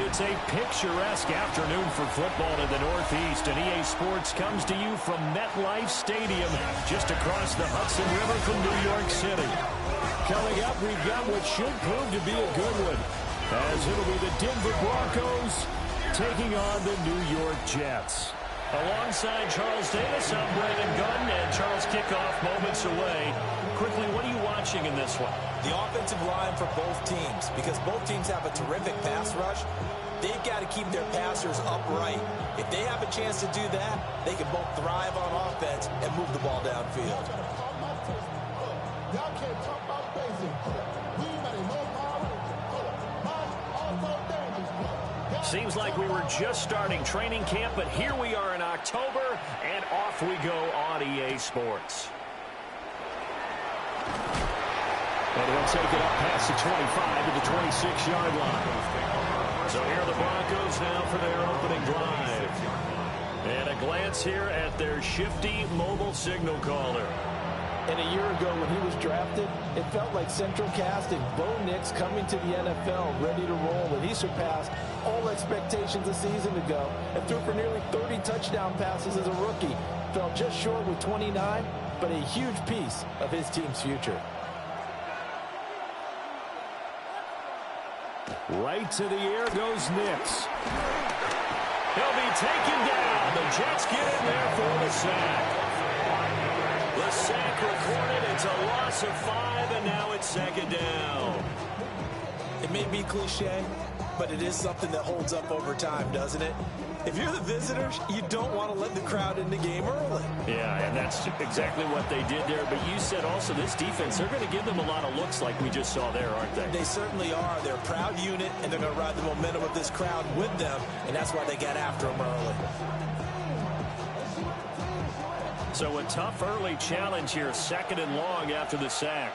It's a picturesque afternoon for football in the Northeast, and EA Sports comes to you from MetLife Stadium, just across the Hudson River from New York City. Coming up, we've got what should prove to be a good one, as it'll be the Denver Broncos taking on the New York Jets. Alongside Charles Davis, I'm Brandon Gunn, and Charles, kickoff moments away. Quickly, what are you watching in this one? The offensive line for both teams, because both teams have a terrific pass rush. They've got to keep their passers upright. If they have a chance to do that, they can both thrive on offense and move the ball downfield. Y'all can't talk about basic. Seems like we were just starting training camp, but here we are in October, and off we go on EA Sports. And he'll take it up past the 25 to the 26-yard line. So here are the Broncos now for their opening drive. And a glance here at their shifty mobile signal caller. And a year ago when he was drafted, it felt like Central Casting, Bo Nix coming to the NFL ready to roll, and he surpassed all expectations a season ago and threw for nearly 30 touchdown passes as a rookie. Fell just short with 29, but a huge piece of his team's future. Right to the air goes Nix. He'll be taken down. The Jets get in there for the sack. The sack recorded. It's a loss of 5, and now it's second down. It may be cliche, but it is something that holds up over time, doesn't it? If you're the visitors, you don't want to let the crowd in the game early. Yeah, and that's exactly what they did there. But you said also this defense, they're going to give them a lot of looks like we just saw there, aren't they? They certainly are. They're a proud unit, and they're going to ride the momentum of this crowd with them, and that's why they got after them early. So a tough early challenge here, second and long after the sack.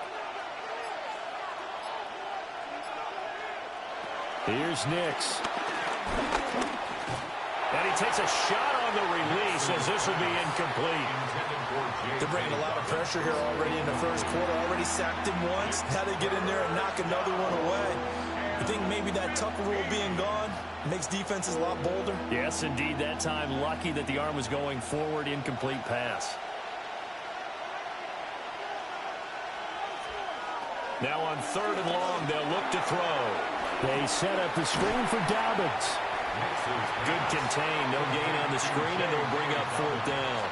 Here's Nix. And he takes a shot on the release as this will be incomplete. They're bringing a lot of pressure here already in the first quarter. Already sacked him once. Now they get in there and knock another one away. I think maybe that tuck rule being gone makes defenses a lot bolder. Yes, indeed. That time lucky that the arm was going forward. Incomplete pass. Now on third and long, they'll look to throw. They set up the screen for Dobbins. Good contain, no gain on the screen, and they'll bring up fourth down.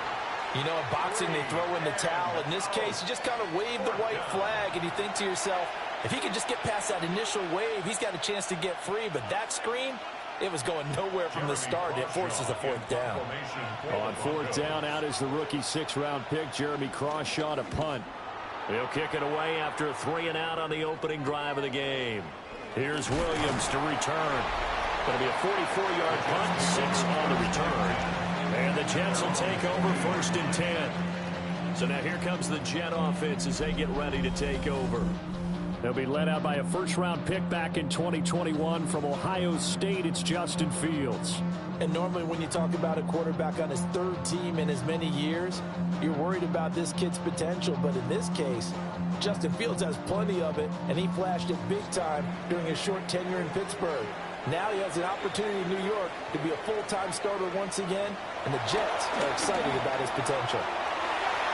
You know, in boxing, they throw in the towel. In this case, you just kind of wave the white flag, and you think to yourself, if he can just get past that initial wave, he's got a chance to get free. But that screen, it was going nowhere from the start. It forces a fourth down. On fourth down, out is the rookie sixth-round pick, Jeremy Crawshaw, to punt. He'll kick it away after a 3-and-out on the opening drive of the game. Here's Williams to return. It'll be a 44-yard punt, 6 on the return. And the Jets will take over first and 10. So now here comes the Jet offense as they get ready to take over. They'll be led out by a first-round pick back in 2021 from Ohio State. It's Justin Fields. And normally when you talk about a quarterback on his third team in as many years, you're worried about this kid's potential. But in this case, Justin Fields has plenty of it, and he flashed it big time during his short tenure in Pittsburgh. Now he has an opportunity in New York to be a full-time starter once again, and the Jets are excited about his potential.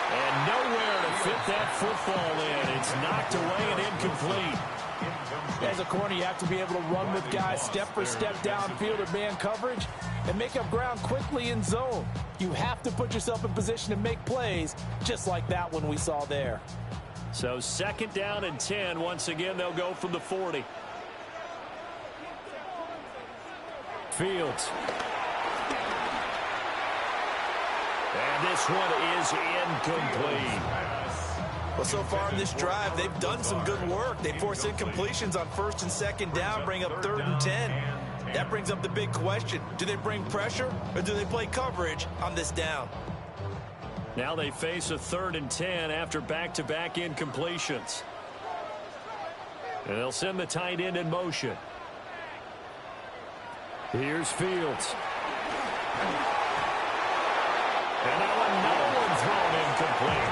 And nowhere to fit that football in. It's knocked away and incomplete. As a corner, you have to be able to run with guys step for step downfield or man coverage and make up ground quickly in zone. You have to put yourself in position to make plays, just like that one we saw there. So second down and 10. Once again, they'll go from the 40. Fields. And this one is incomplete. Well, so far in this drive, they've done some good work. They force incompletions on first and second down, bring up third and 10. That brings up the big question. Do they bring pressure or do they play coverage on this down? Now they face a third and 10 after back-to-back incompletions. And they'll send the tight end in motion. Here's Fields. And now another one thrown incomplete.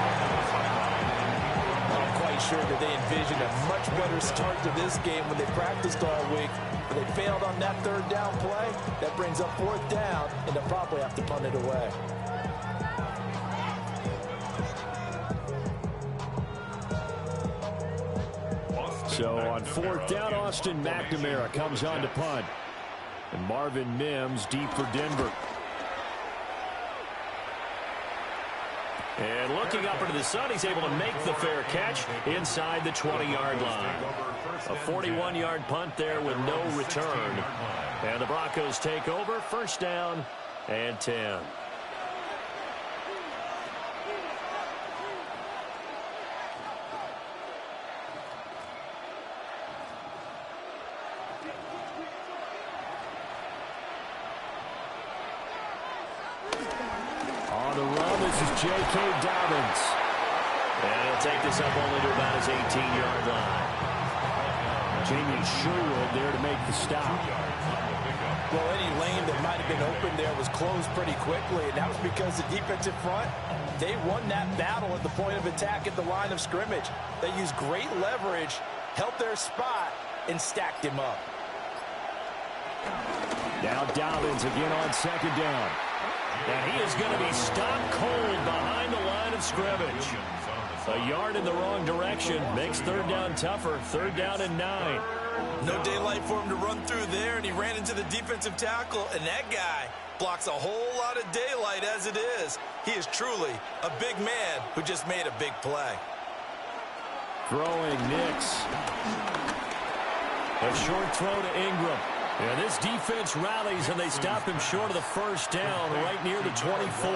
Not quite sure that they envisioned a much better start to this game when they practiced all week. But they failed on that third down play. That brings up fourth down, and they'll probably have to punt it away. So on fourth down, Austin McNamara comes on to punt. And Marvin Mims deep for Denver. And looking up into the sun, he's able to make the fair catch inside the 20-yard line. A 41-yard punt there with no return. And the Broncos take over, first down and 10. J.K. Dobbins. And he'll take this up only to about his 18-yard line. Jamie Sherwood there to make the stop. Well, any lane that might have been open there was closed pretty quickly, and that was because the defensive front, they won that battle at the point of attack at the line of scrimmage. They used great leverage, held their spot, and stacked him up. Now Dobbins again on second down. And he is going to be stopped cold behind the line of scrimmage. A yard in the wrong direction makes third down tougher. Third down and 9. No daylight for him to run through there, and he ran into the defensive tackle, and that guy blocks a whole lot of daylight as it is. He is truly a big man who just made a big play. Throwing Nix. A short throw to Ingram. And this defense rallies, and they stop him short of the first down right near the 24.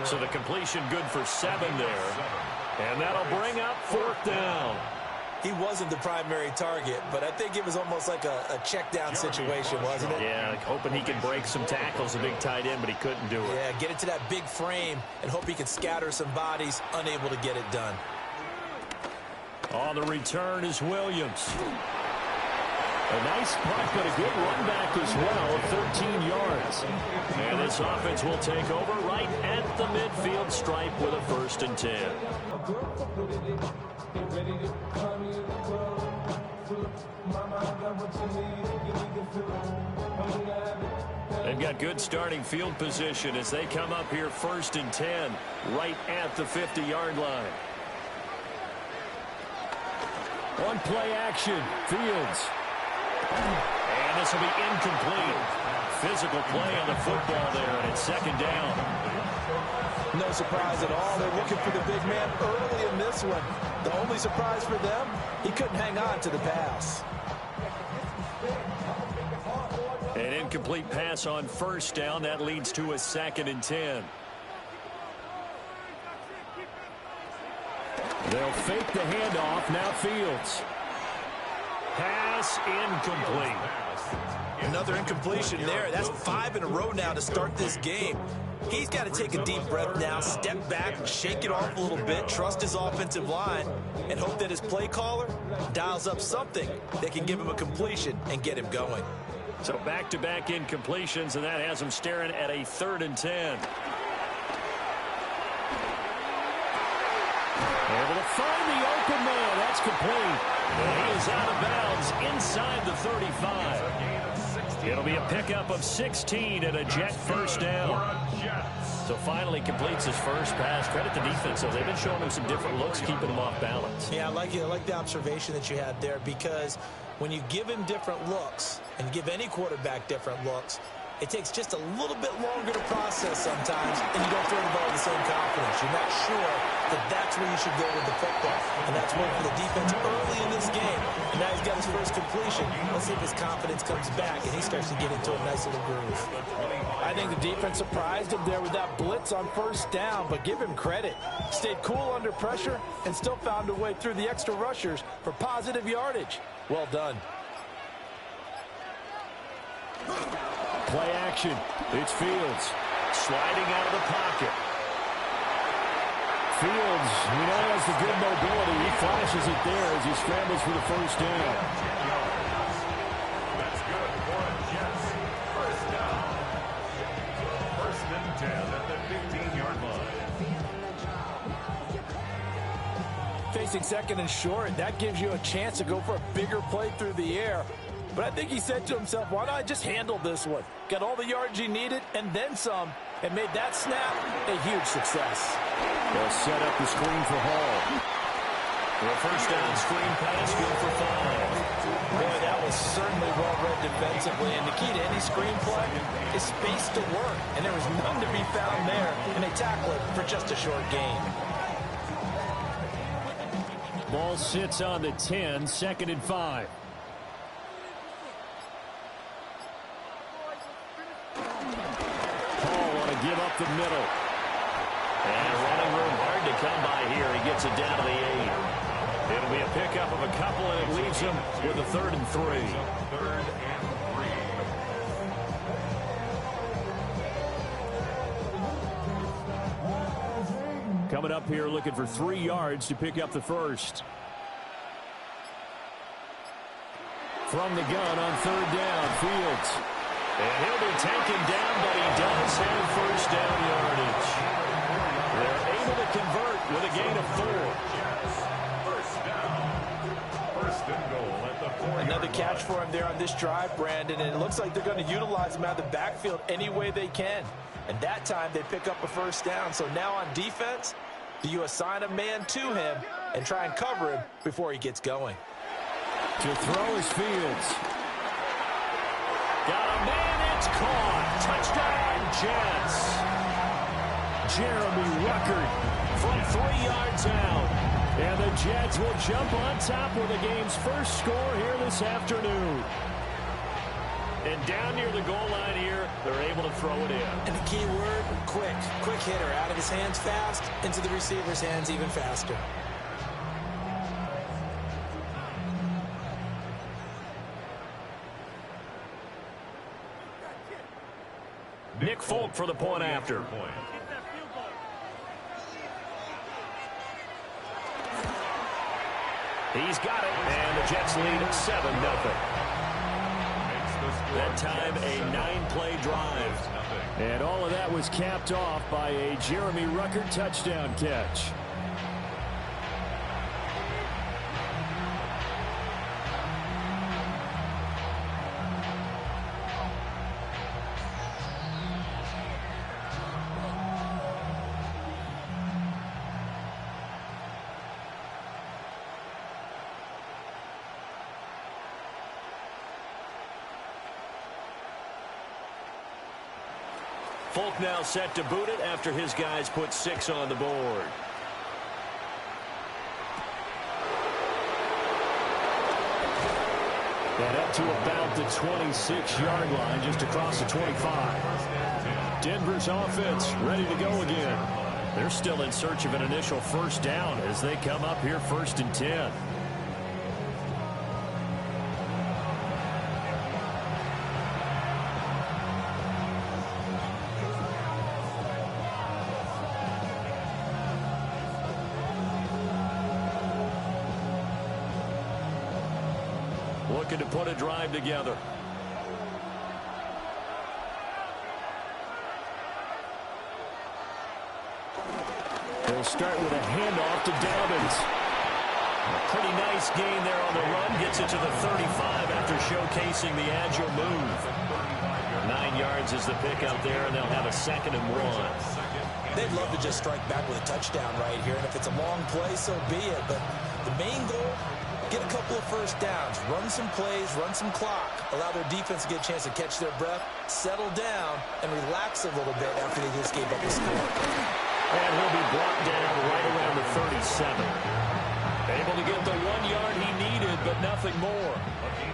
So the completion good for 7 there. And that'll bring up fourth down. He wasn't the primary target, but I think it was almost like a check down situation, wasn't it? Yeah, like hoping he could break some tackles, a big tight end, but he couldn't do it. Yeah, get into that big frame and hope he could scatter some bodies, unable to get it done. On the return is Williams. A nice punt, but a good run back as well, 13 yards. And this offense will take over right at the midfield stripe with a first and 10. They've got good starting field position as they come up here first and 10 right at the 50-yard line. On play action, Fields. And this will be incomplete. Physical play on the football there, and it's second down. No surprise at all. They're looking for the big man early in this one. The only surprise for them, he couldn't hang on to the pass. An incomplete pass on first down. That leads to a second and 10. They'll fake the handoff. Now Fields. Pass incomplete. Another incompletion there. That's 5 in a row now to start this game. He's got to take a deep breath now, step back, shake it off a little bit, trust his offensive line, and hope that his play caller dials up something that can give him a completion and get him going. So back-to-back incompletions, and that has him staring at a third and 10. Able to find the open man. That's complete. And he is out of bounds inside the 35. It'll be a pickup of 16 and a Jet first down. So finally completes his first pass. Credit the defense, though. They've been showing him some different looks, keeping him off balance. Yeah, I like the observation that you had there, because when you give him different looks and give any quarterback different looks, it takes just a little bit longer to process sometimes, and you don't throw the ball with the same confidence. You're not sure that that's where you should go with the football. And that's worked for the defense early in this game. And now he's got his first completion. Let's see if his confidence comes back and he starts to get into a nice little groove. I think the defense surprised him there with that blitz on first down, but give him credit. Stayed cool under pressure and still found a way through the extra rushers for positive yardage. Well done. Play action. It's Fields sliding out of the pocket. Fields, has the good mobility. He flashes it there as he scrambles for the first down. That's good for a Jets. First down. First and 10 at the 15-yard line. Facing second and short, that gives you a chance to go for a bigger play through the air. But I think he said to himself, why not just handle this one? Got all the yards he needed and then some, and made that snap a huge success. They'll set up the screen for Hall. The first down screen pass, good for 5. Boy, that was certainly well read defensively, and the key to any screen play is space to work, and there was none to be found there, and they tackle it for just a short gain. Ball sits on the 10, 2nd and 5. Hall want to give up the middle. And running room hard to come by here. He gets it down to the 8. It'll be a pickup of a couple, and it leaves him with a 3rd and 3. 3rd and 3. Coming up here looking for 3 yards to pick up the first. From the gun on 3rd down, Fields. And he'll be taken down, but he does have first down yardage. They're able to convert with a gain of 4. Another catch for him there on this drive, Brandon, and it looks like they're going to utilize him out of the backfield any way they can. And that time they pick up a first down. So now on defense, do you assign a man to him and try and cover him before he gets going? To throw is Fields. Got a man, it's caught. Touchdown, Jets. Jeremy Ruckert from 3 yards out. And the Jets will jump on top with the game's first score here this afternoon. And down near the goal line here, they're able to throw it in. And the key word, quick. Quick hitter. Out of his hands fast, into the receiver's hands even faster. Nick Folk for the point after. He's got it, and the Jets lead 7-0. That time, a 9-play drive. And all of that was capped off by a Jeremy Ruckert touchdown catch. Folk now set to boot it after his guys put 6 on the board. And up to about the 26-yard line, just across the 25. Denver's offense ready to go again. They're still in search of an initial first down as they come up here 1st and 10. Looking to put a drive together. They'll start with a handoff to Dobbins. A pretty nice gain there on the run. Gets it to the 35 after showcasing the agile move. 9 yards is the pick out there, and they'll have a 2nd and 1. They'd love to just strike back with a touchdown right here, and if it's a long play, so be it. But the main goal, get a couple of first downs, run some plays, run some clock, allow their defense to get a chance to catch their breath, settle down, and relax a little bit after they just gave up a score. And he'll be brought down right around the 37. Able to get the 1 yard he needed, but nothing more.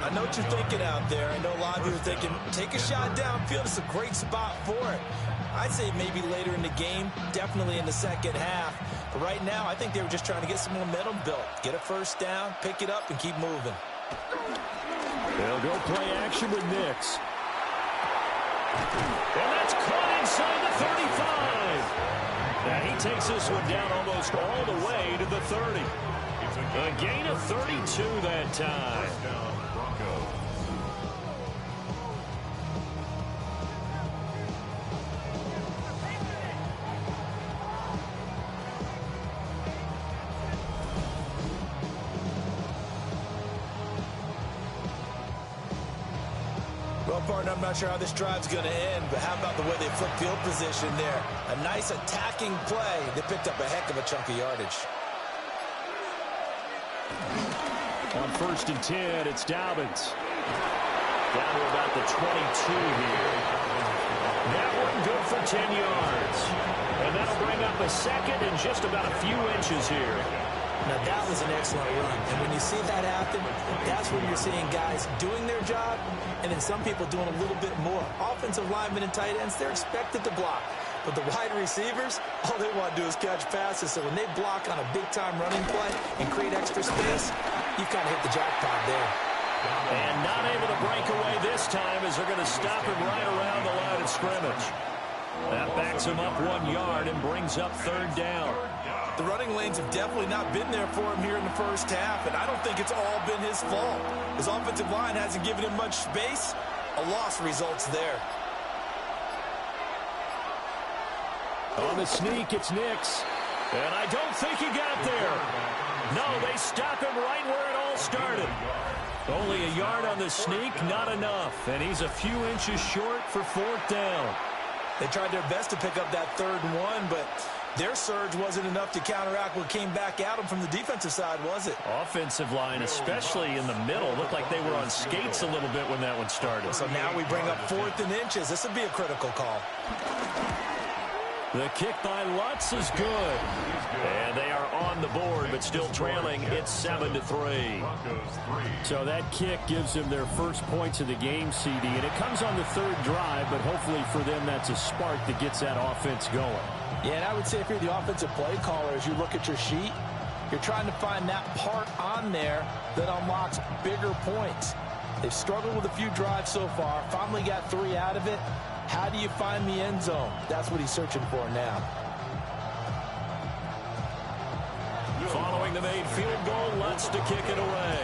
I know what you're thinking out there. I know a lot of you are thinking, take a shot downfield. It's a great spot for it. I'd say maybe later in the game, definitely in the second half. But right now, I think they were just trying to get some momentum built. Get a first down, pick it up, and keep moving. They'll go play action with Nix. And that's caught inside the 35. Now he takes this one down almost all the way to the 30. A gain of 32 that time. Broncos. Well, partner, I'm not sure how this drive's going to end, but how about the way they flip field position there? A nice attacking play. They picked up a heck of a chunk of yardage. On 1st and 10, it's Dobbins. Down to about the 22 here. That one good for 10 yards. And that'll bring up a second and just about a few inches here. Now, that was an excellent run. And when you see that happen, that's when you're seeing guys doing their job and then some people doing a little bit more. Offensive linemen and tight ends, they're expected to block. But the wide receivers, all they want to do is catch passes. So when they block on a big-time running play and create extra space, you kind of hit the jackpot there. And not able to break away this time as they're going to stop him right around the line of scrimmage. That backs him up 1 yard and brings up 3rd down. The running lanes have definitely not been there for him here in the first half, and I don't think it's all been his fault. His offensive line hasn't given him much space. A loss results there. On the sneak, it's Nix. And I don't think he got there. No, they stop him right where it all started. Only a yard on the sneak, not enough. And he's a few inches short for 4th down. They tried their best to pick up that 3rd and 1, but their surge wasn't enough to counteract what came back at them from the defensive side, was it? Offensive line, especially in the middle, looked like they were on skates a little bit when that one started. So now we bring up 4th and inches. This would be a critical call. The kick by Lutz is good. And they are on the board, but still trailing. It's 7-3. So that kick gives them their first points of the game, CD. And it comes on the 3rd drive, but hopefully for them that's a spark that gets that offense going. Yeah, and I would say if you're the offensive play caller, as you look at your sheet, you're trying to find that part on there that unlocks bigger points. They've struggled with a few drives so far, finally got 3 out of it. How do you find the end zone? That's what he's searching for now. Following the made field goal, Lutz to kick it away.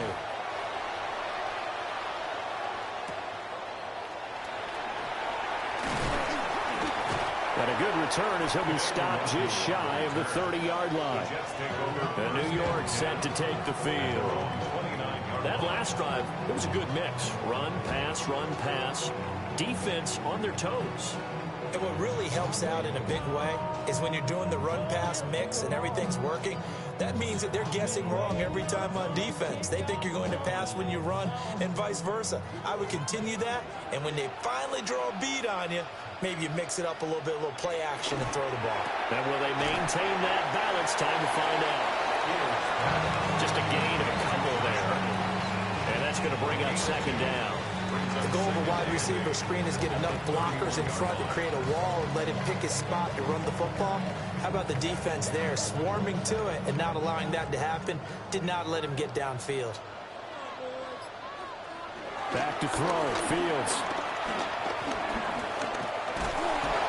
And a good return as he'll be stopped just shy of the 30-yard line. And New York set to take the field. That last drive, it was a good mix. Run, pass, defense on their toes. And what really helps out in a big way is when you're doing the run-pass mix and everything's working, that means that they're guessing wrong every time on defense. They think you're going to pass when you run and vice versa. I would continue that, and when they finally draw a beat on you, maybe you mix it up a little bit, a little play action and throw the ball. And will they maintain that balance? Time to find out. Just a gain of a couple there. And that's going to bring up 2nd down. The goal of a wide receiver screen is get enough blockers in front to create a wall and let him pick his spot to run the football. How about the defense there, swarming to it and not allowing that to happen? Did not let him get downfield. Back to throw, Fields.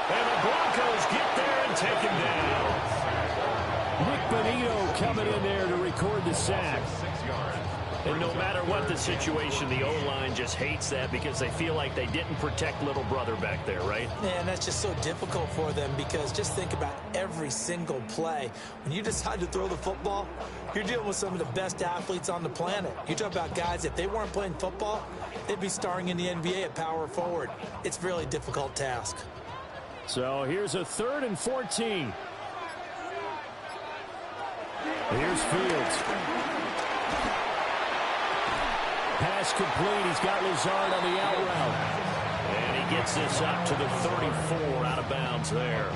And the Broncos get there and take him down. Nick Bonito coming in there to record the sack. And no matter what the situation, the O-line just hates that because they feel like they didn't protect little brother back there, right? Man, that's just so difficult for them because just think about every single play. When you decide to throw the football, you're dealing with some of the best athletes on the planet. You talk about guys, if they weren't playing football, they'd be starring in the NBA at power forward. It's a really difficult task. So here's a 3rd and 14. Here's Fields. Pass complete. He's got Lazard on the out route. And he gets this up to the 34 out of bounds there.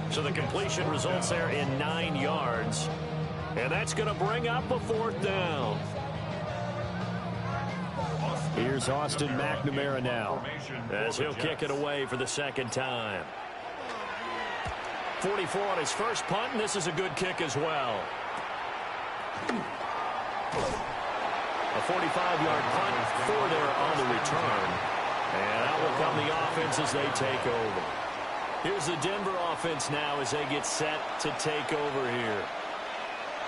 So the completion results there in 9 yards. And that's going to bring up a 4th down. Here's Austin McNamara now as he'll kick it away for the 2nd time. 44 on his first punt, and this is a good kick as well. A 45-yard punt, 4 there on the return. And out will come the offense as they take over. Here's the Denver offense now as they get set to take over here.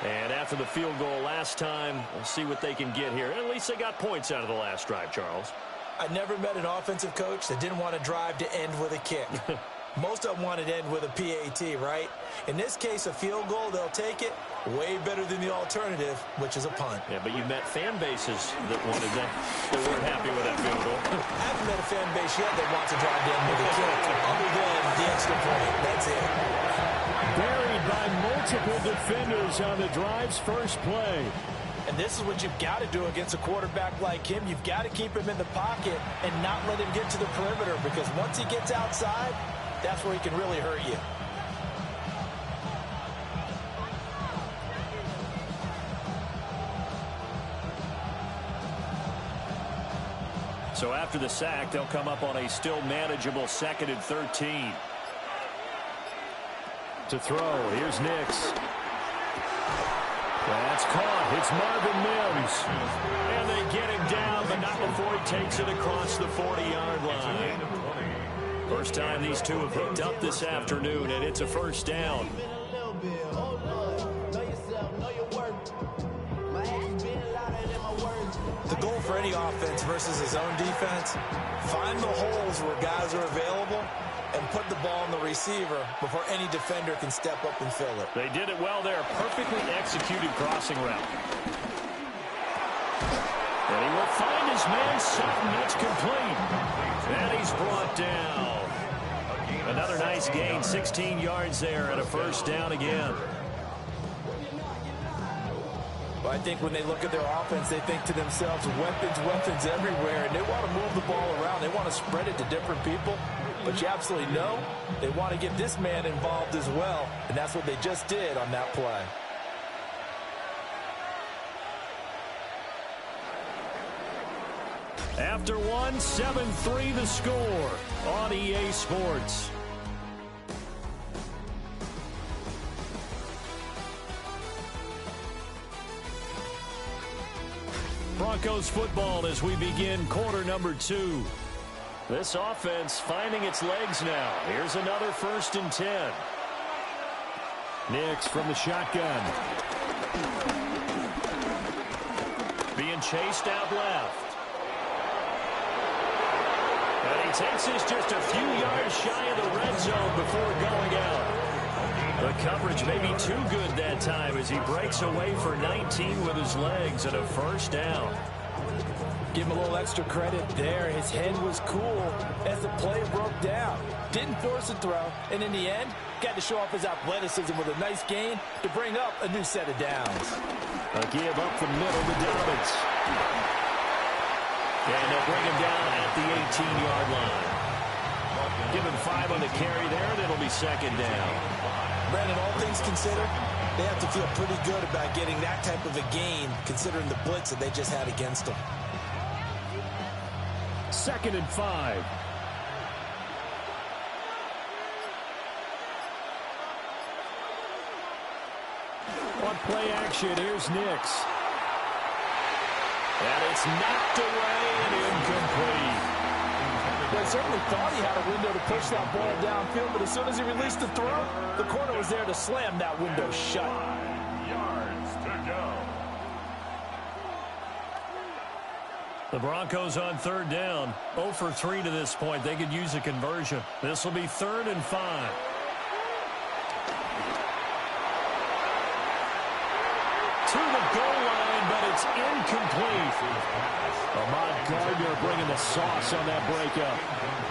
And after the field goal last time, we'll see what they can get here. At least they got points out of the last drive, Charles. I never met an offensive coach that didn't want to drive to end with a kick. Most of them want to end with a PAT, right? In this case, a field goal, they'll take it. Way better than the alternative, which is a punt. Yeah, but you met fan bases that wanted that. They weren't happy with that field goal. I haven't met a fan base yet that wants to drive down with a kick, other than the extra point. That's it. Buried by multiple defenders on the drive's first play. And this is what you've got to do against a quarterback like him. You've got to keep him in the pocket and not let him get to the perimeter, because once he gets outside, that's where he can really hurt you. So after the sack, they'll come up on a still manageable 2nd and 13. To throw, here's Nix. That's caught. It's Marvin Mims. And they get him down, but not before he takes it across the 40-yard line. First time these two have hooked up this afternoon, and it's a first down. The goal for any offense versus his own defense, find the holes where guys are available and put the ball on the receiver before any defender can step up and fill it. They did it well there. Perfectly executed crossing route. And he will find his man Sutton. It's complete. And he's brought down. Another nice gain, 16 yards there, and a first down again. Well, I think when they look at their offense, they think to themselves, weapons everywhere, and they want to move the ball around. They want to spread it to different people. But you absolutely know they want to get this man involved as well, and that's what they just did on that play. After one, 7-3 the score on EA Sports. Broncos football as we begin quarter number 2. This offense finding its legs now. Here's another 1st and 10. Nix from the shotgun. Being chased out left. And he takes this just a few yards shy of the red zone before going out. The coverage may be too good that time as he breaks away for 19 with his legs and a first down. Give him a little extra credit there. His head was cool as the play broke down. Didn't force a throw, and in the end, got to show off his athleticism with a nice gain to bring up a new set of downs. A give up the middle to Dobbins. And they'll bring him down at the 18-yard line. Give him 5 on the carry there, and it'll be 2nd down. Brandon, all things considered, they have to feel pretty good about getting that type of a gain, considering the blitz that they just had against them. 2nd and 5. On play action, here's Nix. And it's knocked away and incomplete. Well, he certainly thought he had a window to push that ball downfield, but as soon as he released the throw, the corner was there to slam that window shut. 5 yards to go. The Broncos on 3rd down. 0 for 3 to this point. They could use a conversion. This will be 3rd and 5. To the goal line, but it's incomplete. Ahmad Gardner bringing the sauce on that breakup.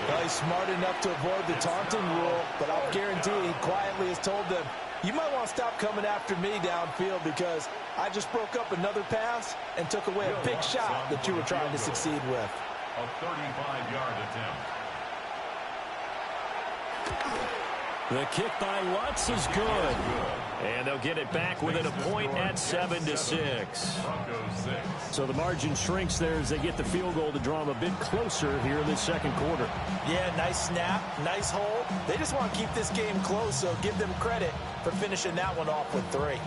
Well, he's smart enough to avoid the taunting rule, but I'll guarantee he quietly has told them, you might want to stop coming after me downfield because I just broke up another pass and took away a big shot that you were trying to succeed with. A 35-yard attempt. The kick by Lutz is good. And they'll get it back within a point at 7-6. Broncos 6. So the margin shrinks there as they get the field goal to draw them a bit closer here in the 2nd quarter. Yeah, nice snap, nice hole. They just want to keep this game close, so give them credit for finishing that one off with 3.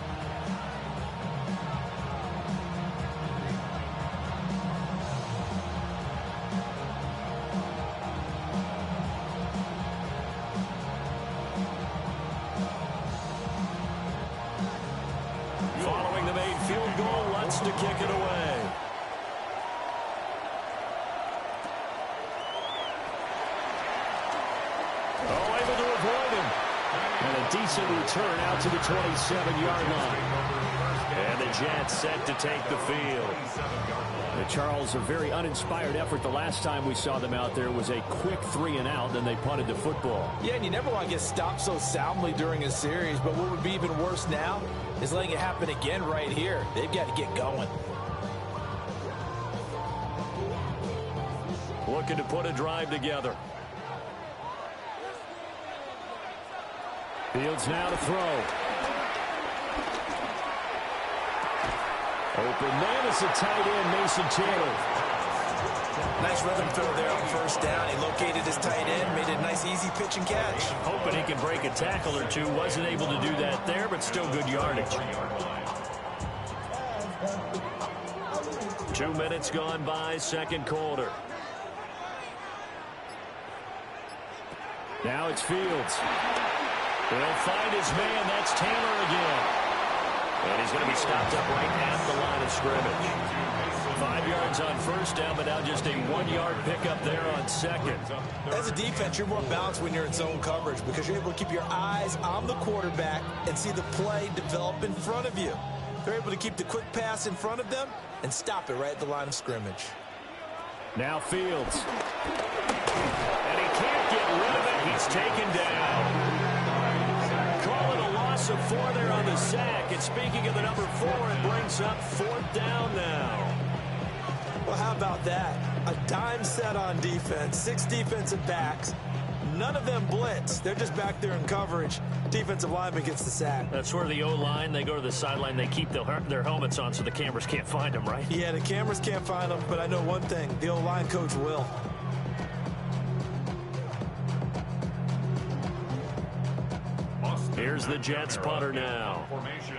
Following the made field goal, Lutz to kick it away. Oh, able to avoid him. And a decent return out to the 27-yard line. Jets set to take the field. Charles, a very uninspired effort. The last time we saw them out there was a quick 3-and-out, then they punted the football. Yeah, and you never want to get stopped so soundly during a series, but what would be even worse now is letting it happen again right here. They've got to get going. Looking to put a drive together. Fields now to throw. Open man is the tight end, Mason Taylor. Nice rhythm throw there on first down. He located his tight end, made it a nice easy pitch and catch. Hoping he can break a tackle or two. Wasn't able to do that there, but still good yardage. 2 minutes gone by, second quarter. Now it's Fields. He'll find his man. That's Taylor again. And he's going to be stopped up right at the line of scrimmage. 5 yards on first down, but now just a 1-yard pickup there on second. As a defense, you're more balanced when you're in zone coverage because you're able to keep your eyes on the quarterback and see the play develop in front of you. They're able to keep the quick pass in front of them and stop it right at the line of scrimmage. Now Fields. And he can't get rid of it. He's taken down. Call it a loss of 4 there on the sack. And speaking of the number 4, it brings up 4th down now. Well, how about that? A dime set on defense, 6 defensive backs. None of them blitz. They're just back there in coverage. Defensive lineman gets the sack. That's where the O-line, they go to the sideline, they keep their helmets on so the cameras can't find them, right? Yeah, the cameras can't find them, but I know one thing. The O-line coach will. Here's the Jets punter now,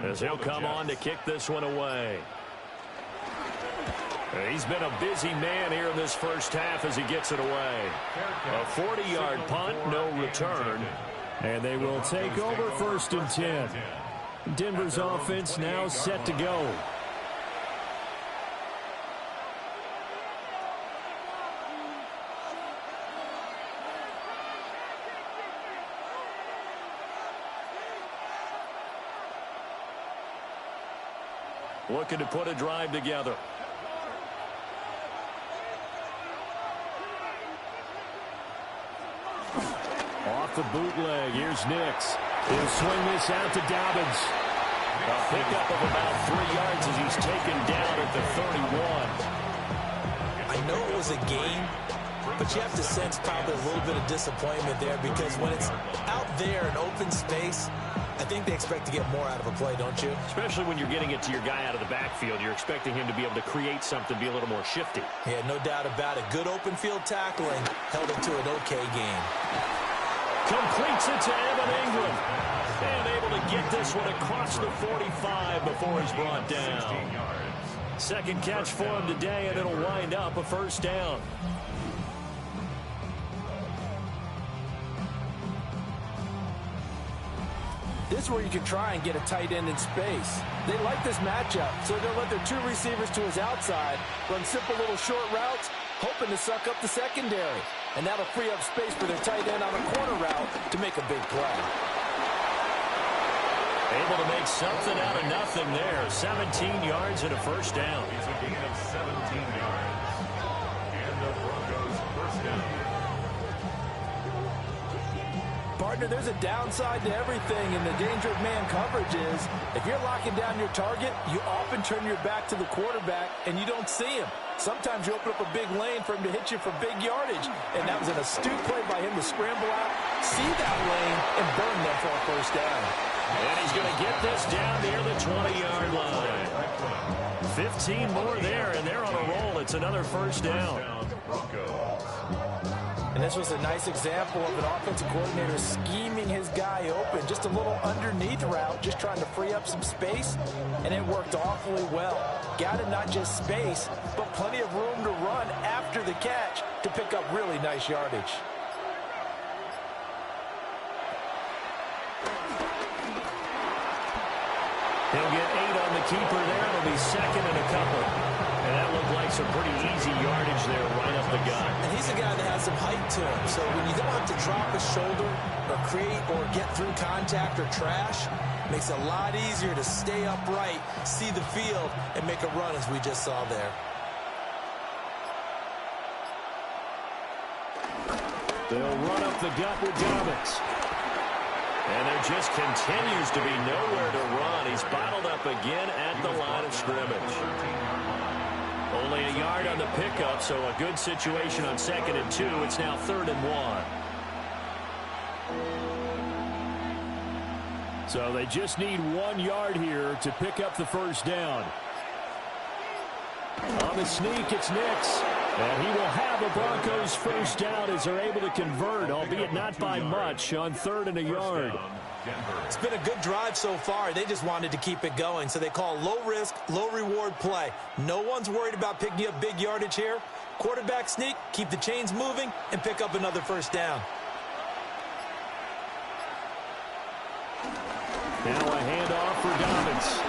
as he'll come on to kick this one away. He's been a busy man here in this first half as he gets it away. A 40-yard punt, no return. And they will take over 1st and 10. Denver's offense now set to go. Looking to put a drive together. Off the bootleg, here's Nix. He'll swing this out to Dobbins. A pickup of about 3 yards as he's taken down at the 31. I know it was a game, but you have to sense probably a little bit of disappointment there because when it's out there in open space, I think they expect to get more out of a play, don't you? Especially when you're getting it to your guy out of the backfield. You're expecting him to be able to create something, be a little more shifty. Yeah, no doubt about it. Good open field tackling held it to an okay game. Completes it to Evan Ingram. And able to get this one across the 45 before he's brought down. Second catch for him today, and it'll wind up a 1st down. This is where you can try and get a tight end in space. They like this matchup, so they'll let their 2 receivers to his outside, run simple little short routes, hoping to suck up the secondary. And that'll free up space for their tight end on a corner route to make a big play. Able to make something out of nothing there. 17 yards and a 1st down. He's a gain of 17 yards. And the Broncos 1st down. Partner, there's a downside to everything, and the danger of man coverage is if you're locking down your target, you often turn your back to the quarterback and you don't see him. Sometimes you open up a big lane for him to hit you for big yardage, and that was an astute play by him to scramble out, see that lane, and burn them for a 1st down. And he's going to get this down near the 20-yard line. 15 more there, and they're on a roll. It's another 1st down. And this was a nice example of an offensive coordinator scheming his guy open. Just a little underneath route, just trying to free up some space, and it worked awfully well. Got him not just space, but plenty of room to run after the catch to pick up really nice yardage. He'll get 8 on the keeper there. It'll be 2nd and a couple. And that looked like some pretty easy yardage there right up the gut. And he's a guy that has some height to him. So when you don't have to drop his shoulder or create or get through contact or trash, Makes it a lot easier to stay upright, see the field, and make a run as we just saw there. They'll run up the gut with Dobbins. And there just continues to be nowhere to run. He's bottled up again at the line of scrimmage. Only a yard on the pickup, so a good situation on 2nd and 2. It's now 3rd and 1. So they just need 1 yard here to pick up the first down. On the sneak, it's Nix. And he will have a Broncos first down as they're able to convert, albeit not by much, on 3rd and a yard. It's been a good drive so far. They just wanted to keep it going, so they call low-risk, low-reward play. No one's worried about picking up big yardage here. Quarterback sneak, keep the chains moving, and pick up another first down. Now a handoff for Dobbins.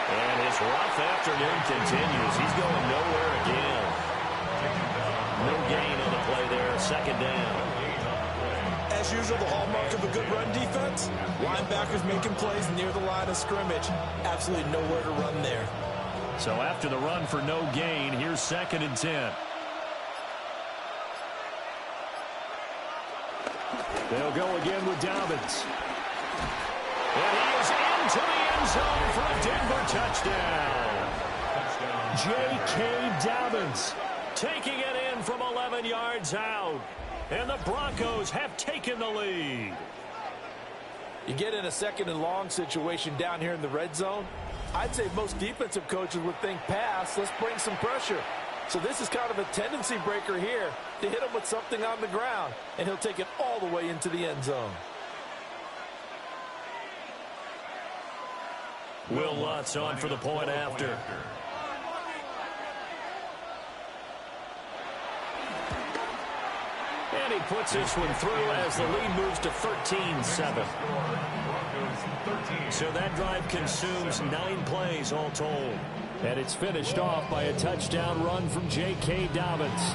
And his rough afternoon continues. He's going nowhere again. No gain on the play there. 2nd down. As usual, the hallmark of a good run defense, linebackers making plays near the line of scrimmage. Absolutely nowhere to run there. So after the run for no gain, here's 2nd and 10. They'll go again with Dobbins. And he is into the end zone for a Denver touchdown. J.K. Dobbins Taking it in from 11 yards out. And the Broncos have taken the lead. You get in a 2nd and long situation down here in the red zone, I'd say most defensive coaches would think pass, let's bring some pressure. So this is kind of a tendency breaker here to hit him with something on the ground, and he'll take it all the way into the end zone. Will Lutz on for the point after. And he puts this one through as the lead moves to 13-7. So that drive consumes 9 plays all told. And it's finished off by a touchdown run from J.K. Dobbins.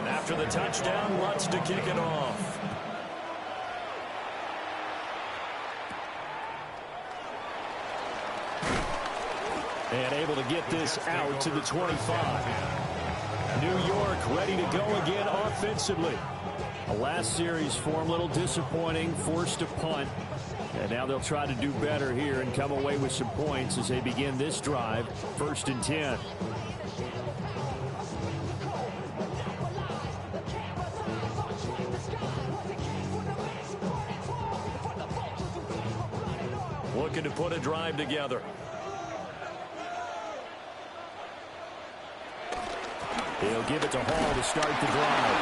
After the touchdown, Lutz to kick it off. And able to get this out to the 25. New York ready to go again offensively. The last series form a little disappointing, forced to punt. And now they'll try to do better here and come away with some points as they begin this drive, 1st and 10. Looking to put a drive together. He'll give it to Hall to start the drive.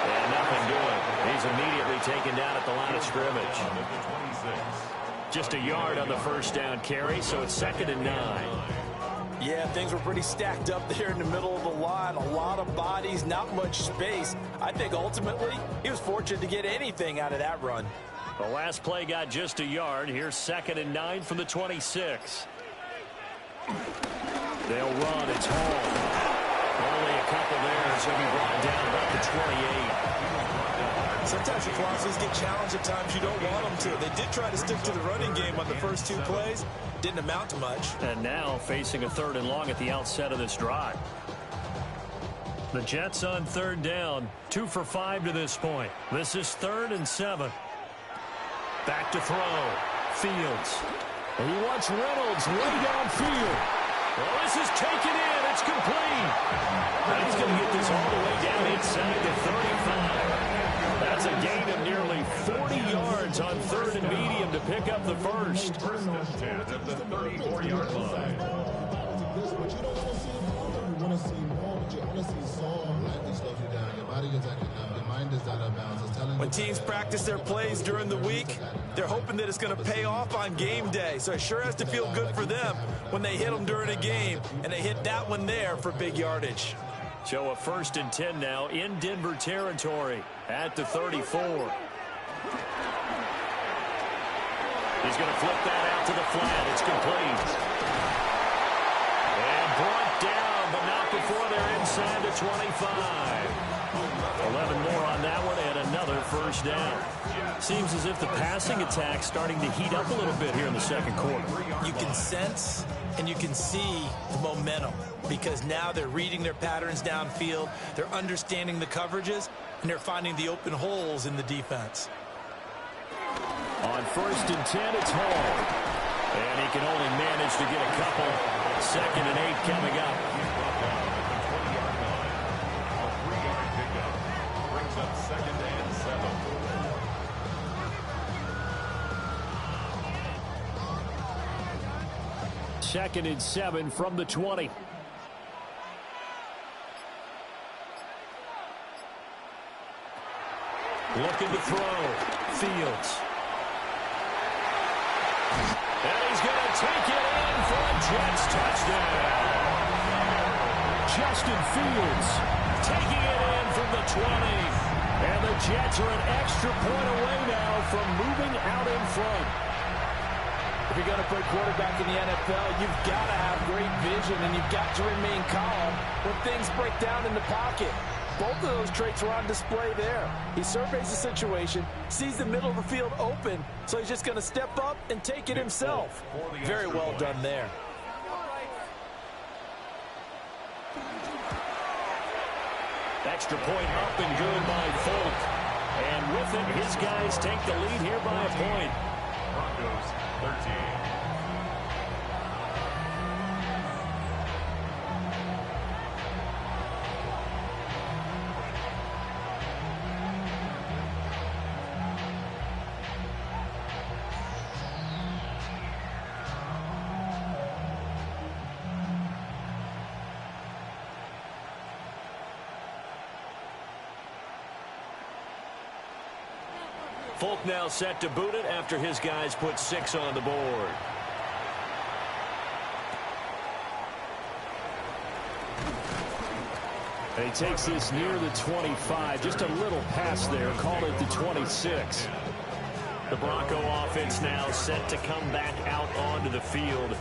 And nothing doing. He's immediately taken down at the line of scrimmage. Just a yard on the first down carry, so it's 2nd and 9. Yeah, things were pretty stacked up there in the middle of the line. A lot of bodies, not much space. I think ultimately he was fortunate to get anything out of that run. The last play got just a yard. Here's 2nd and 9 from the 26. They'll run. It's Hall. Only a couple there. It's going to be brought down about the 28. Sometimes your crosses get challenged at times you don't want them to. They did try to stick to the running game on the first 2 plays. Didn't amount to much. And now facing a 3rd and long at the outset of this drive. The Jets on 3rd down. 2 for 5 to this point. This is 3rd and 7. Back to throw. Fields. And he wants Reynolds way downfield. Well, this is taken in. It's complete. And he's going to get this all the way down inside the 35. That's a gain of nearly 40 yards on 3rd and medium to pick up the first. First and 10 at the 34-yard line. You want to see more, but you want to see Saul. Lightly slows you down. Your body is acting up. Your mind is out of bounds. It's telling When teams practice their plays during the week, they're hoping that it's going to pay off on game day. So it sure has to feel good for them when they hit them during a game, and they hit that one there for big yardage. So a 1st and 10 now in Denver territory at the 34. He's going to flip that out to the flat. It's complete. And brought down, but not before they're inside the 25. 11 more on that one and another 1st down. Seems as if the passing attack's starting to heat up a little bit here in the 2nd quarter. You can sense and you can see the momentum because now they're reading their patterns downfield, they're understanding the coverages, and they're finding the open holes in the defense. On 1st and 10, it's Hall. And he can only manage to get a couple. 2nd and 8 coming up. Brings up 2nd and 7. Second and 7 from the 20. Looking to throw. Fields. And he's going to take it in for a Jets touchdown. Justin Fields taking it in from the 20. And the Jets are an extra point away now from moving out in front. If you're going to play quarterback in the NFL, you've got to have great vision, and you've got to remain calm when things break down in the pocket. Both of those traits were on display there. He surveys the situation, sees the middle of the field open, so he's just going to step up and take it himself. Very well done there. Extra point up and good by Folk. And with it, his guys take the lead here by a point. Broncos 13. Folk now set to boot it after his guys put 6 on the board. And he takes this near the 25. Just a little pass there. Call it the 26. The Bronco offense now set to come back out onto the field.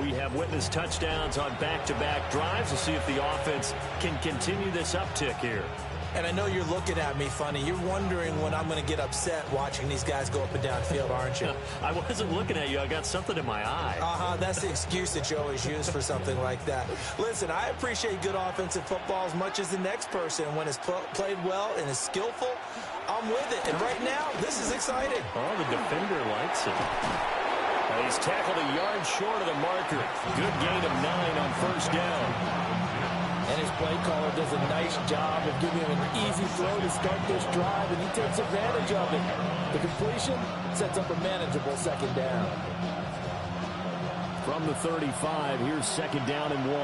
We have witnessed touchdowns on back-to-back drives to see if the offense can continue this uptick here. And I know you're looking at me funny. You're wondering when I'm going to get upset watching these guys go up and down field, aren't you? I wasn't looking at you. I got something in my eye. That's the excuse that you always use for something like that. Listen, I appreciate good offensive football as much as the next person. When it's played well and is skillful, I'm with it. And right now, this is exciting. Oh, the defender likes it. He's tackled a yard short of the marker. Good gain of 9 on 1st down. And his play caller does a nice job of giving him an easy throw to start this drive, and he takes advantage of it. The completion sets up a manageable 2nd down. From the 35, here's 2nd down and 1.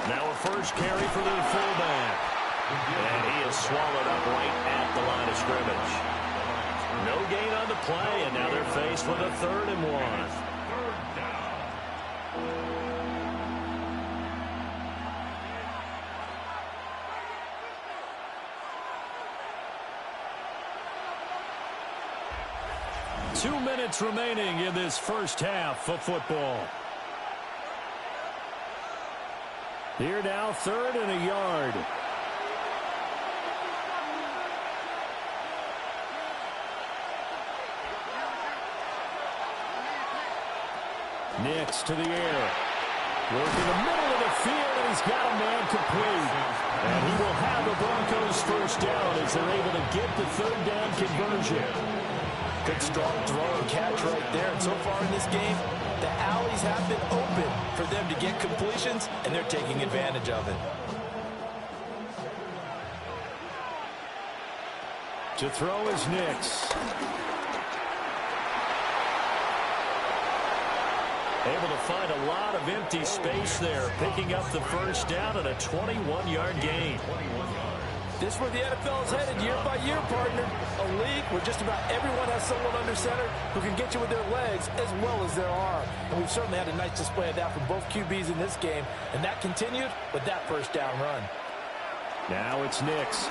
Now a 1st carry for the fullback. And he is swallowed up right at the line of scrimmage. No gain on the play, and now they're faced with a 3rd and 1. 2 minutes remaining in this 1st half of football. Here now, 3rd and a yard. Nix to the air. Working the middle of the field, and he's got a man complete. And he will have the Broncos 1st down as they're able to get the 3rd down conversion. Good strong throw and catch right there. And so far in this game, the alleys have been open for them to get completions, and they're taking advantage of it. To throw is Nix. Able to find a lot of empty space there, picking up the 1st down and a 21-yard gain. This is where the NFL is headed year by year, partner. A league where just about everyone has someone under center who can get you with their legs as well as their arm. And we've certainly had a nice display of that from both QBs in this game. And that continued with that first down run. Now it's Nix.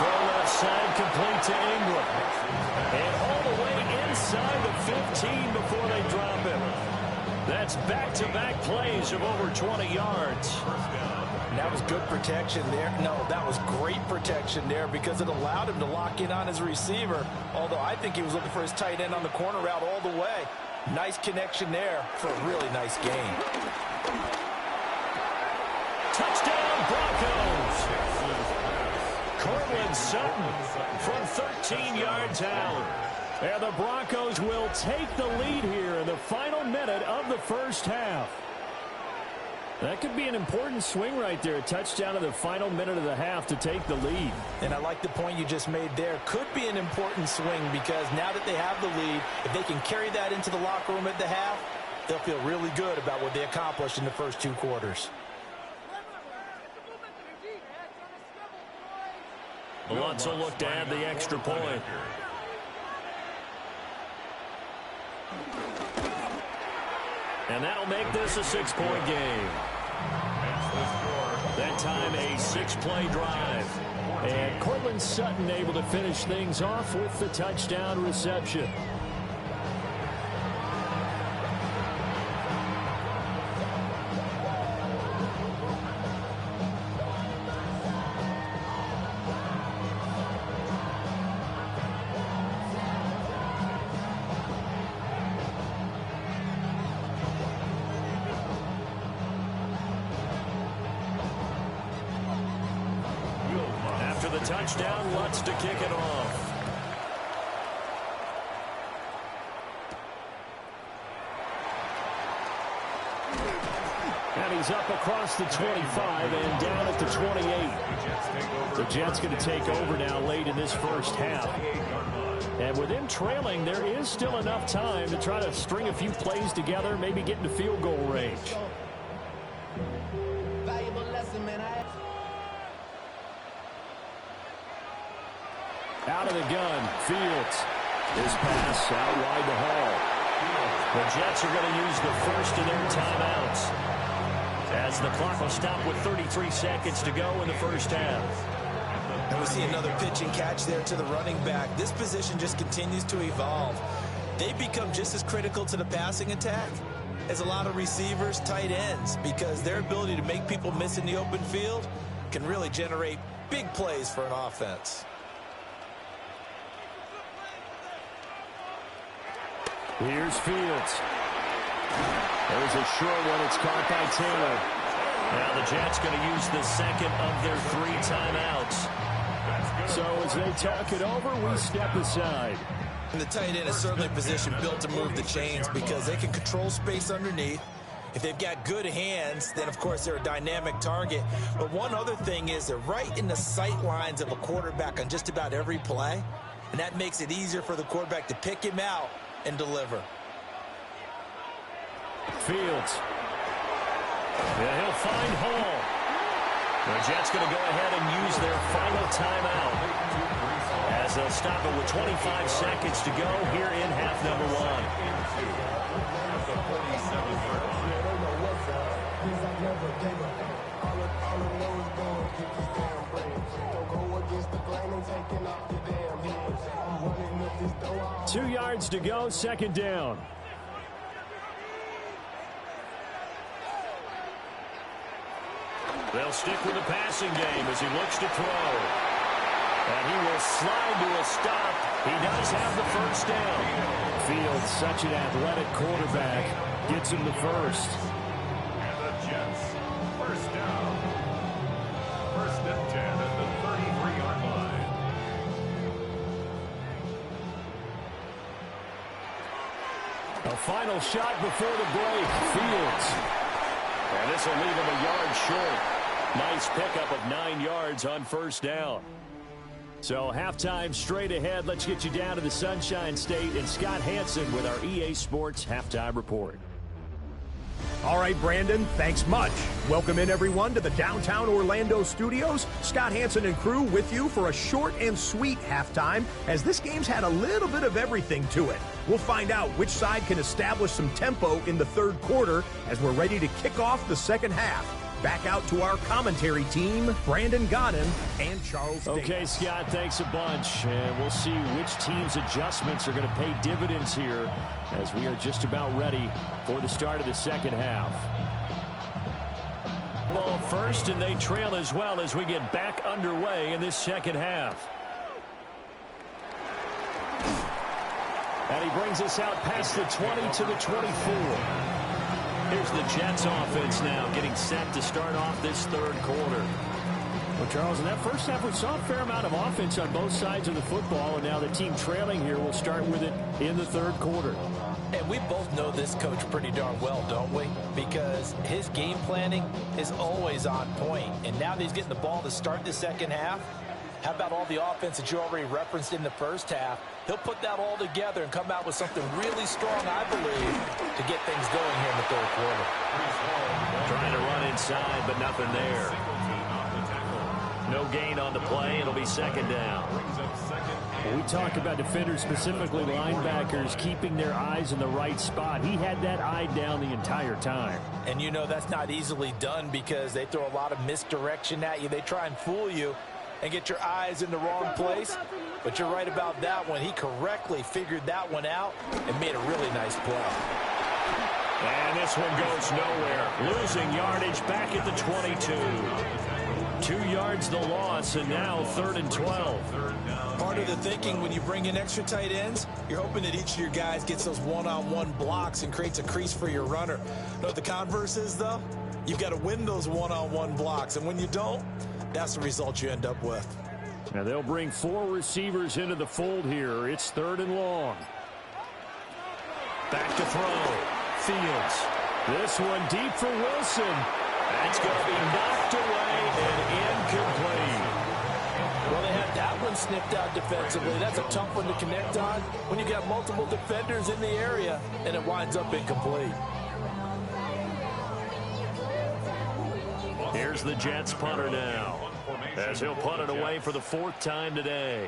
Throw left side, complete to Ingram. And all the way inside the 15 before they drop him. That's back-to-back plays of over 20 yards. And that was good protection there. No, that was great protection there because it allowed him to lock in on his receiver. Although I think he was looking for his tight end on the corner route all the way. Nice connection there for a really nice gain. Touchdown, Broncos. Cortland Sutton from 13 yards out. And the Broncos will take the lead here in the final minute of the first half. That could be an important swing right there. A touchdown in the final minute of the half to take the lead. And I like the point you just made there. Could be an important swing because now that they have the lead, if they can carry that into the locker room at the half, they'll feel really good about what they accomplished in the first two quarters. Alonso looked to add the extra point. And that'll make this a 6-point game. That time a 6-play drive. And Cortland Sutton able to finish things off with the touchdown reception. After the touchdown, Lutz to kick it off. And he's up across the 25 and down at the 28. The Jets going to take over now late in this first half. And with them trailing, there is still enough time to try to string a few plays together, maybe get into field goal range. Out of the gun, Fields. His pass out wide to Hall. The Jets are going to use the first of their timeouts as the clock will stop with 33 seconds to go in the first half. And we see another pitch and catch there to the running back. This position just continues to evolve. They become just as critical to the passing attack as a lot of receivers, tight ends, because their ability to make people miss in the open field can really generate big plays for an offense. Here's Fields. There's a short one. It's caught by Taylor. Now the Jets going to use the second of their 3 timeouts. So as they talk it over, we step aside. And the tight end is certainly a position built to move the chains because they can control space underneath. If they've got good hands, then of course they're a dynamic target. But one other thing is they're right in the sight lines of a quarterback on just about every play. And that makes it easier for the quarterback to pick him out and deliver. Fields. Yeah, he'll find Hall. The Jets going to go ahead and use their final timeout as they'll stop it with 25 seconds to go here in half number 2 yards to go, second down. They'll stick with the passing game as he looks to throw. And he will slide to a stop. He does have the first down. Fields, such an athletic quarterback, gets him the first. And the Jets, first down. First and 10 at the 33-yard line. A final shot before the break. Fields. And this will leave him a yard short. Nice pickup of 9 yards on first down. So halftime straight ahead. Let's get you down to the Sunshine State and Scott Hansen with our EA Sports Halftime Report. All right, Brandon, thanks much. Welcome in, everyone, to the downtown Orlando studios. Scott Hansen and crew with you for a short and sweet halftime, as this game's had a little bit of everything to it. We'll find out which side can establish some tempo in the third quarter as we're ready to kick off the second half. Back out to our commentary team, Brandon Godden and Charles Davis. Okay, Scott, thanks a bunch. And we'll see which team's adjustments are going to pay dividends here as we are just about ready for the start of the second half. Ball first, and they trail as well as we get back underway in this second half. And he brings us out past the 20 to the 24. Here's the Jets offense now getting set to start off this third quarter. Well, Charles, in that first half, we saw a fair amount of offense on both sides of the football, and now the team trailing here will start with it in the third quarter. And we both know this coach pretty darn well, don't we? Because his game planning is always on point. And now that he's getting the ball to start the second half, how about all the offense that you already referenced in the first half? He'll put that all together and come out with something really strong, I believe, to get things going here in the third quarter. Trying to run inside, but nothing there. No gain on the play. It'll be second down. When we talk about defenders, specifically linebackers, keeping their eyes in the right spot. He had that eye down the entire time. And you know that's not easily done because they throw a lot of misdirection at you. They try and fool you and get your eyes in the wrong place. But you're right about that one. He correctly figured that one out and made a really nice play. And this one goes nowhere. Losing yardage back at the 22. 2 yards the loss, and now 3rd and 12. Part of the thinking when you bring in extra tight ends, you're hoping that each of your guys gets those one-on-one blocks and creates a crease for your runner. Know what the converse is, though? You've got to win those one-on-one blocks, and when you don't, that's the result you end up with. Now they'll bring 4 receivers into the fold here. It's 3rd and long. Back to throw. Fields. This one deep for Wilson. That's going to be knocked away and incomplete. Well, they had that one snipped out defensively. That's a tough one to connect on when you got multiple defenders in the area, and it winds up incomplete. Here's the Jets punter now, as he'll punt it away for the 4th time today.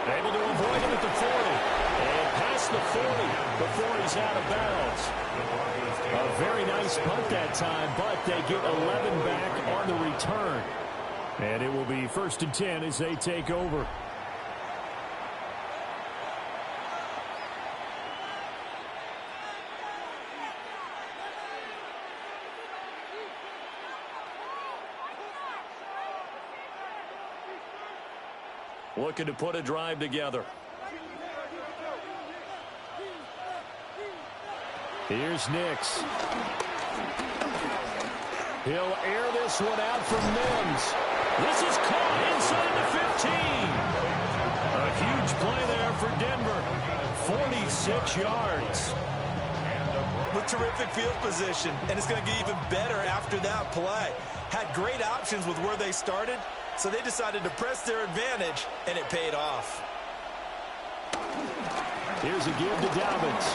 Able to avoid him at the 40. And past the 40 before he's out of bounds. A very nice punt that time, but they get 11 back on the return. And it will be 1st and 10 as they take over. Looking to put a drive together. Here's Nix. He'll air this one out from Mims. This is caught inside the 15. A huge play there for Denver. 46 yards. With terrific field position, and it's going to get even better after that play. Had great options with where they started, so they decided to press their advantage, and it paid off. Here's a give to Dobbins.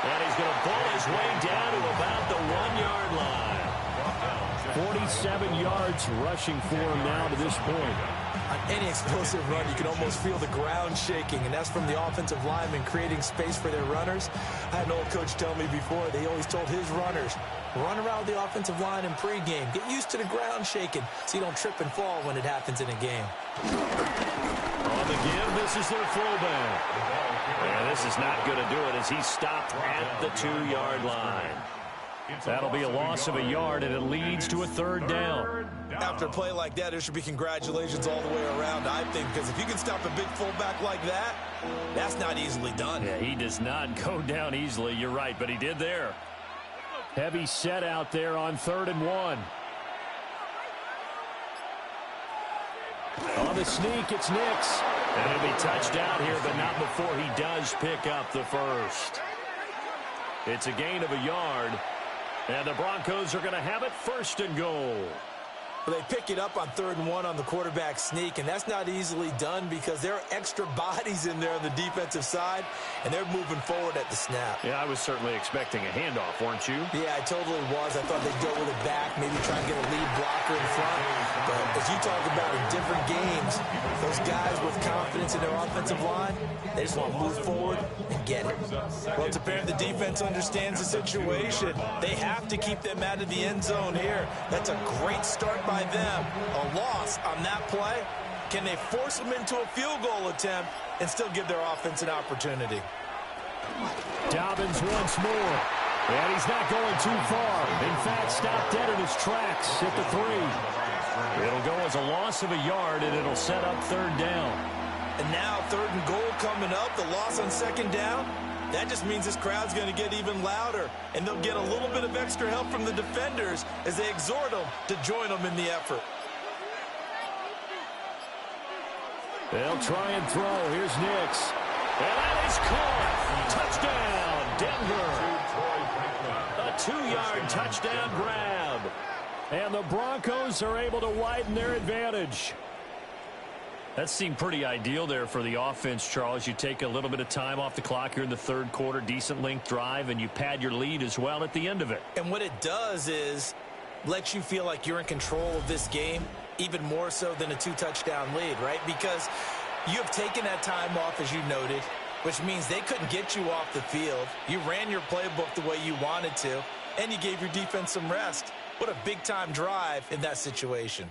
And he's going to pull his way down to about the 1-yard line. 47 yards rushing for him now to this point. On any explosive run, you can almost feel the ground shaking, and that's from the offensive linemen creating space for their runners. I had an old coach tell me before, they always told his runners, run around the offensive line in pregame. Get used to the ground shaking so you don't trip and fall when it happens in a game. On the give, this is their fullback. And this is not going to do it as he's stopped at the 2-yard line. That'll be a loss of a yard, and it leads to a 3rd down. After a play like that, there should be congratulations all the way around, I think, because if you can stop a big fullback like that, that's not easily done. Yeah, he does not go down easily. You're right, but he did there. Heavy set out there on 3rd and 1. On the sneak, it's Nix. And he'll be touched out here, but not before he does pick up the first. It's a gain of a yard. And the Broncos are going to have it 1st and goal. Well, they pick it up on 3rd and 1 on the quarterback sneak, and that's not easily done because there are extra bodies in there on the defensive side, and they're moving forward at the snap. Yeah, I was certainly expecting a handoff, weren't you? Yeah, I totally was. I thought they'd go with it back, maybe try and get a lead blocker in front. But as you talk about in different games, those guys with confidence in their offensive line, they just want to move forward and get it. Well, it's apparent the defense understands the situation. They have to keep them out of the end zone here. That's a great start by them. A loss on that play. Can they force them into a field goal attempt and still give their offense an opportunity? Dobbins once more. And he's not going too far. In fact, stopped dead in his tracks at the 3. It'll go as a loss of a yard, and it'll set up 3rd down. And now 3rd and goal coming up. The loss on 2nd down. That just means this crowd's going to get even louder. And they'll get a little bit of extra help from the defenders as they exhort them to join them in the effort. They'll try and throw. Here's Nix. And that is caught. Touchdown, Denver. A 2-yard touchdown grab. And the Broncos are able to widen their advantage. That seemed pretty ideal there for the offense, Charles. You take a little bit of time off the clock here in the 3rd quarter, decent length drive, and you pad your lead as well at the end of it. And what it does is let you feel like you're in control of this game, even more so than a 2-touchdown lead, right? Because you have taken that time off, as you noted, which means they couldn't get you off the field. You ran your playbook the way you wanted to, and you gave your defense some rest. What a big-time drive in that situation.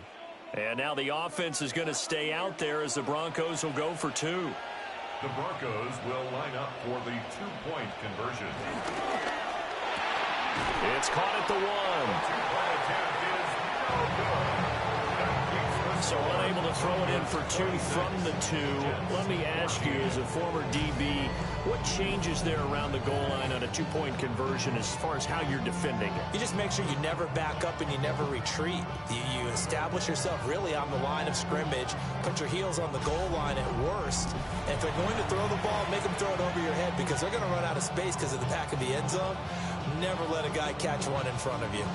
And now the offense is going to stay out there as the Broncos will go for 2. The Broncos will line up for the 2-point conversion. It's caught at the 1. Two-point attempt is no good. So unable to throw it in for 2 from the 2. Let me ask you, as a former DB, what changes there around the goal line on a 2-point conversion as far as how you're defending it? You just make sure you never back up and you never retreat. You establish yourself really on the line of scrimmage, put your heels on the goal line at worst, and if they're going to throw the ball, make them throw it over your head because they're going to run out of space because of the back of the end zone. Never let a guy catch one in front of you.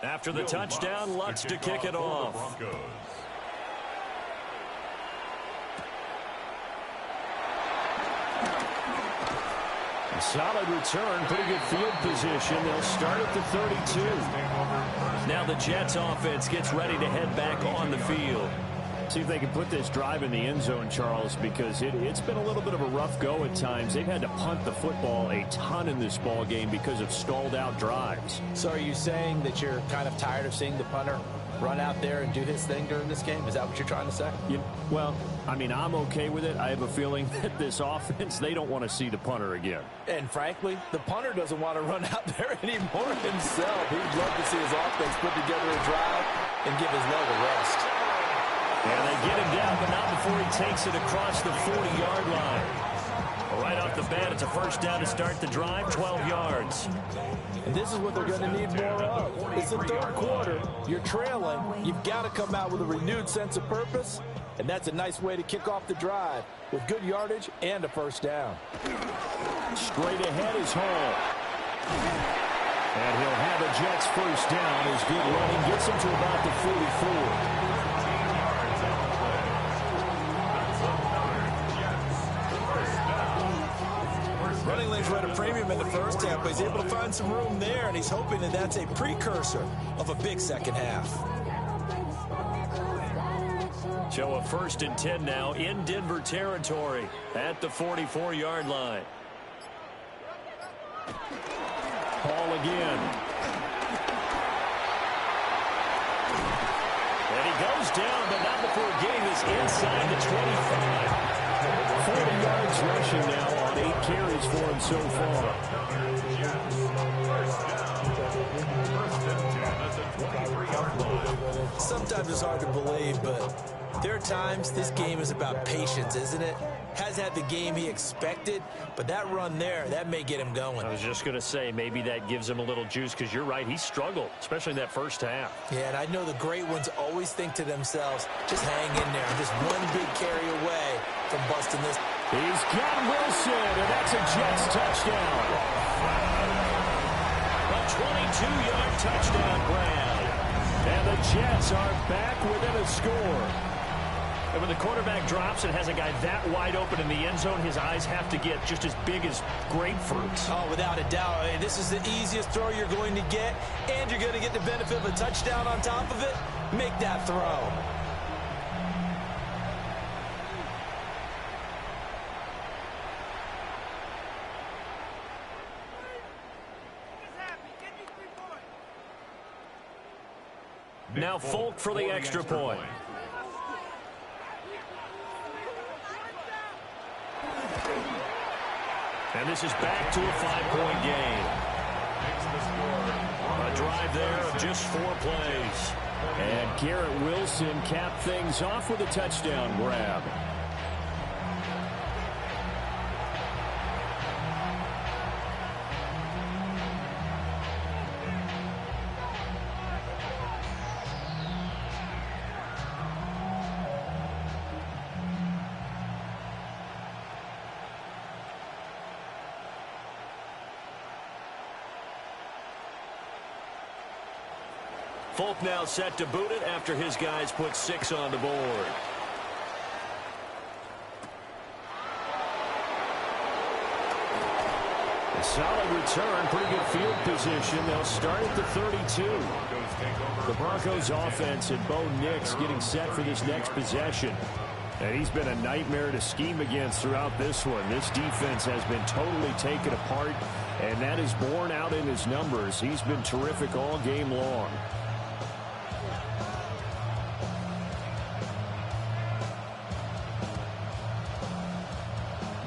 After the touchdown, Lutz to kick it off. A solid return, pretty good field position. They'll start at the 32. Now the Jets offense gets ready to head back on the field. See if they can put this drive in the end zone, Charles, because it's been a little bit of a rough go at times. They've had to punt the football a ton in this ball game because of stalled out drives. So are you saying that you're kind of tired of seeing the punter run out there and do his thing during this game? Is that what you're trying to say? Well, I mean, I'm okay with it. I have a feeling that this offense, they don't want to see the punter again. And frankly, the punter doesn't want to run out there anymore himself. He'd love to see his offense put together a drive and give his leg a rest. And they get him down, but not before he takes it across the 40-yard line. Right off the bat, it's a 1st down to start the drive, 12 yards. And this is what they're going to need more of. It's the 3rd quarter. You're trailing. You've got to come out with a renewed sense of purpose, and that's a nice way to kick off the drive with good yardage and a 1st down. Straight ahead is Hall. And he'll have a Jets 1st down. His good running gets him to about the 44. Running lanes were at a premium in the 1st half, but he's able to find some room there, and he's hoping that that's a precursor of a big 2nd half. So a 1st and 10 now in Denver territory at the 44-yard line. Hall again. And he goes down, but not before getting this inside the 25. 40 yards rushing now on 8 carries for him so far. Sometimes it's hard to believe, but there are times this game is about patience, isn't it? Has had the game he expected, but that run there, that may get him going. I was just going to say, maybe that gives him a little juice, because you're right, he struggled, especially in that first half. Yeah, and I know the great ones always think to themselves, just hang in there. I'm just one big carry away from busting this. He's got Wilson, and that's a Jets touchdown. A 22-yard touchdown grab. And the Jets are back within a score. And when the quarterback drops and has a guy that wide open in the end zone, his eyes have to get just as big as grapefruits. Oh, without a doubt. This is the easiest throw you're going to get, and you're going to get the benefit of a touchdown on top of it. Make that throw. Now Folk for the extra point. And this is back to a 5-point game. A drive there of just 4 plays. And Garrett Wilson capped things off with a touchdown grab. Folk now set to boot it after his guys put 6 on the board. A solid return, pretty good field position. They'll start at the 32. The Broncos offense and Bo Nix getting set for this next possession. And he's been a nightmare to scheme against throughout this one. This defense has been totally taken apart, and that is borne out in his numbers. He's been terrific all game long.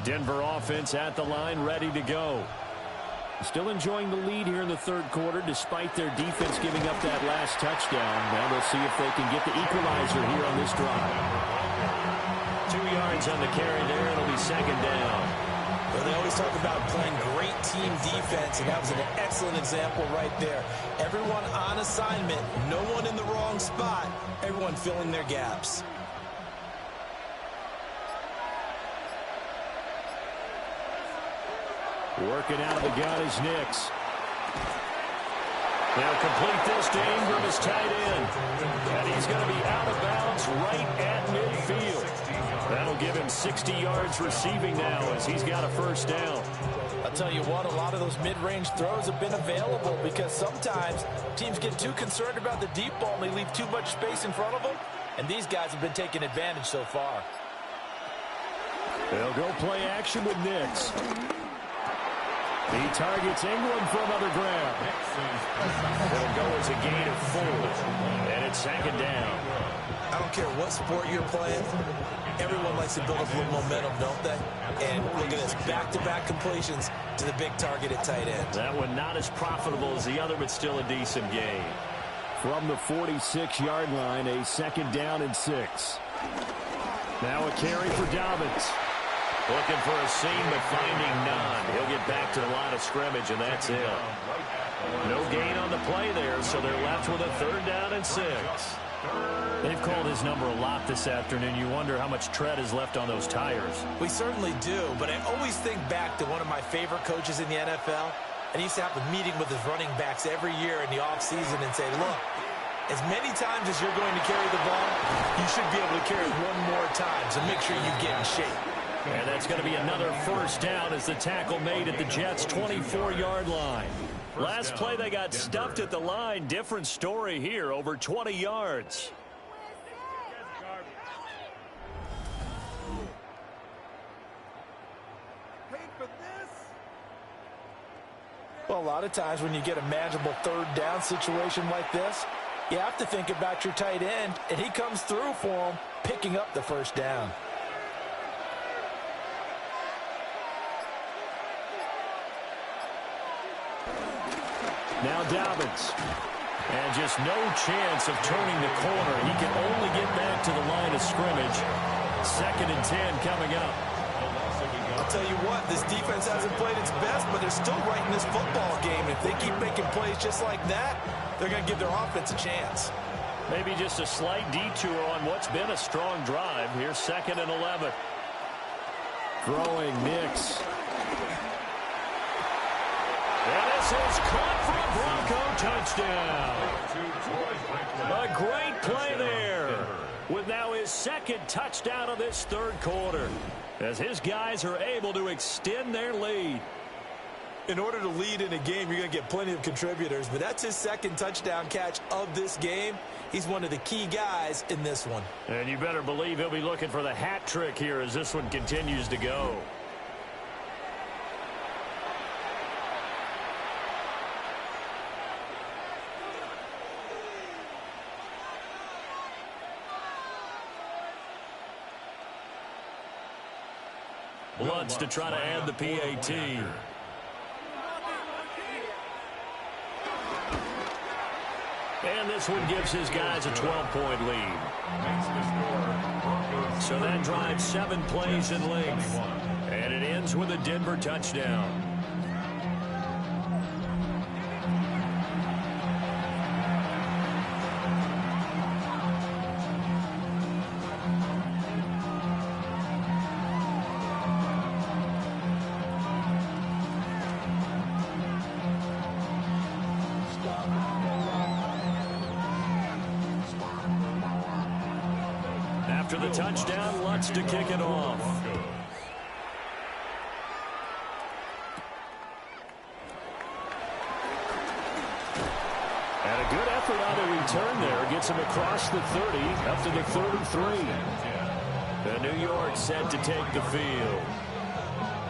Denver offense at the line, ready to go. Still enjoying the lead here in the third quarter, despite their defense giving up that last touchdown. Now they'll see if they can get the equalizer here on this drive. 2 yards on the carry there. It'll be second down. Well, they always talk about playing great team defense, and that was an excellent example right there. Everyone on assignment, no one in the wrong spot, everyone filling their gaps. Working out of the gun is Nix. They'll complete this to Ingram as tight end. And he's going to be out of bounds right at midfield. That'll give him 60 yards receiving now as he's got a first down. I'll tell you what, a lot of those mid-range throws have been available because sometimes teams get too concerned about the deep ball and they leave too much space in front of them. And these guys have been taking advantage so far. They'll go play action with Nix. He targets Ingram for another grab. It'll go as a gain of 4. And it's second down. I don't care what sport you're playing. Everyone likes to build up a little momentum, don't they? And look at this, back-to-back completions to the big target at tight end. That one not as profitable as the other, but still a decent gain. From the 46-yard line, a second down and 6. Now a carry for Dobbins. Looking for a seam, but finding none. He'll get back to the line of scrimmage, and that's it. No gain on the play there, so they're left with a third down and 6. They've called his number a lot this afternoon. You wonder how much tread is left on those tires. We certainly do, but I always think back to one of my favorite coaches in the NFL, and he used to have a meeting with his running backs every year in the offseason and say, look, as many times as you're going to carry the ball, you should be able to carry it one more time, so make sure you get in shape. And that's going to be another first down as the tackle made at the Jets' 24-yard line. Last play, they got stuffed at the line. Different story here, over 20 yards. Well, a lot of times when you get a manageable third down situation like this, you have to think about your tight end, and he comes through for him, picking up the first down. Now Dobbins. And just no chance of turning the corner. He can only get back to the line of scrimmage. 2nd and 10 coming up. I'll tell you what, this defense hasn't played its best, but they're still right in this football game. If they keep making plays just like that, they're going to give their offense a chance. Maybe just a slight detour on what's been a strong drive. Here's 2nd and 11. Throwing Nix. And this is caught for a Bronco touchdown. A great play there, with now his 2nd touchdown of this 3rd quarter, as his guys are able to extend their lead. In order to lead in a game, you're going to get plenty of contributors, but that's his 2nd touchdown catch of this game. He's one of the key guys in this one. And you better believe he'll be looking for the hat trick here as this one continues to go. Lutz to try to add the PAT. And this one gives his guys a 12-point lead. So that drives 7 plays in length. And it ends with a Denver touchdown. After the touchdown, Lutz to kick it off. And a good effort on the return there. Gets him across the 30, up to the 33. The New York set to take the field.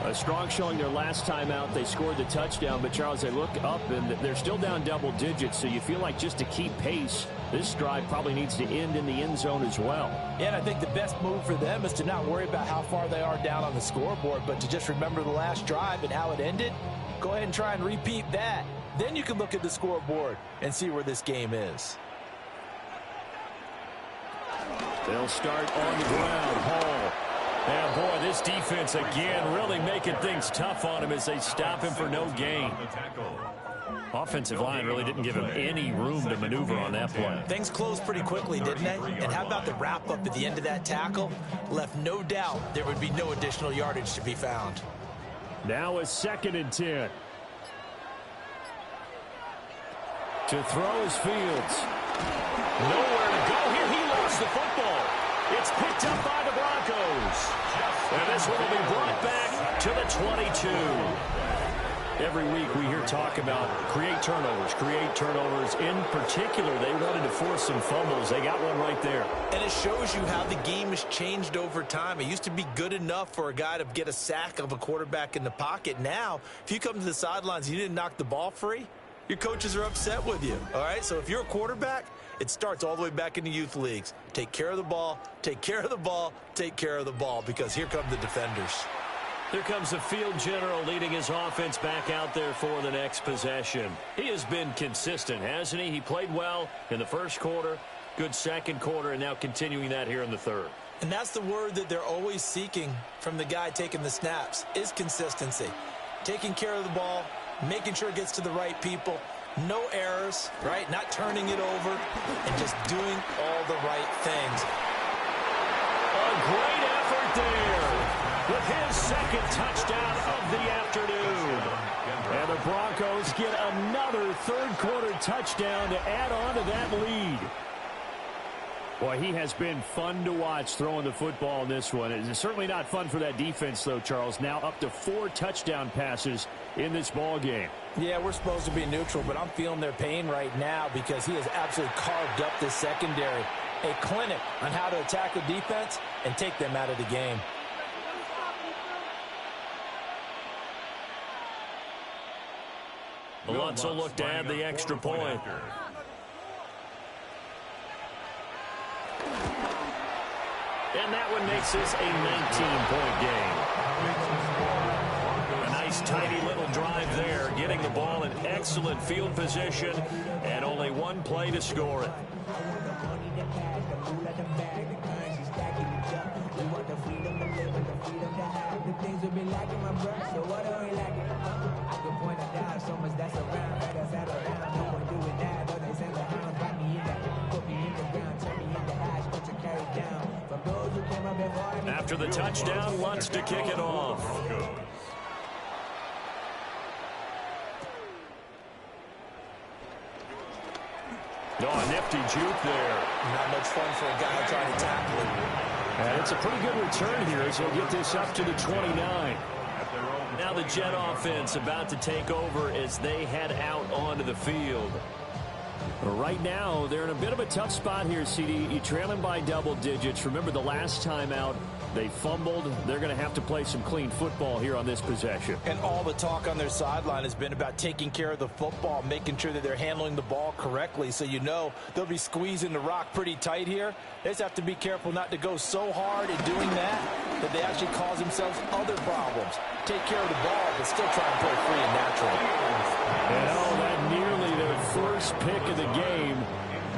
A strong showing their last time out. They scored the touchdown, but Charles, they look up and they're still down double digits, so you feel like just to keep pace, this drive probably needs to end in the end zone as well. Yeah, and I think the best move for them is to not worry about how far they are down on the scoreboard, but to just remember the last drive and how it ended. Go ahead and try and repeat that. Then you can look at the scoreboard and see where this game is. They'll start on the ground. Hall. And boy, this defense again really making things tough on him as they stop him for no gain. Offensive line really didn't give him any room to maneuver on that play. Things closed pretty quickly, didn't they? And how about the wrap-up at the end of that tackle? Left no doubt there would be no additional yardage to be found. Now a 2nd and 10. To throw is Fields. Nowhere to go here. He lost the football. It's picked up by the Broncos. And this one will be brought back to the 22. Every week we hear talk about create turnovers. In particular, they wanted to force some fumbles. They got one right there. And it shows you how the game has changed over time. It used to be good enough for a guy to get a sack of a quarterback in the pocket. Now, if you come to the sidelines and you didn't knock the ball free, your coaches are upset with you. All right, so if you're a quarterback, it starts all the way back in the youth leagues. Take care of the ball, take care of the ball, take care of the ball, because here come the defenders. Here comes the field general leading his offense back out there for the next possession. He has been consistent, hasn't he? He played well in the first quarter, good second quarter, and now continuing that here in the third. And that's the word that they're always seeking from the guy taking the snaps, is consistency. Taking care of the ball, making sure it gets to the right people, no errors, right? Not turning it over, and just doing all the right things. A great effort there with his 2nd touchdown of the afternoon. And the Broncos get another 3rd quarter touchdown to add on to that lead. Boy, he has been fun to watch throwing the football in this one. It's certainly not fun for that defense, though, Charles. Now up to 4 touchdown passes in this ball game. Yeah, we're supposed to be neutral, but I'm feeling their pain right now because he has absolutely carved up this secondary. A clinic on how to attack the defense and take them out of the game. Lutz will look to add the extra point. And that one makes this a 19-point game. A nice, tiny little drive there, getting the ball in excellent field position, and only one play to score it. After the touchdown, Lutz to kick it off. Oh, nifty juke there. Not much fun for a guy trying to tackle it. And it's a pretty good return here as he'll get this up to the 29. Now the Jet offense about to take over as they head out onto the field. Right now, they're in a bit of a tough spot here, CD. You're trailing by double digits. Remember the last time out, they fumbled. They're going to have to play some clean football here on this possession. And all the talk on their sideline has been about taking care of the football, making sure that they're handling the ball correctly. So you know they'll be squeezing the rock pretty tight here. They just have to be careful not to go so hard in doing that they actually cause themselves other problems. Take care of the ball, but still try and play free and natural. And oh, that nearly their first pick of the game,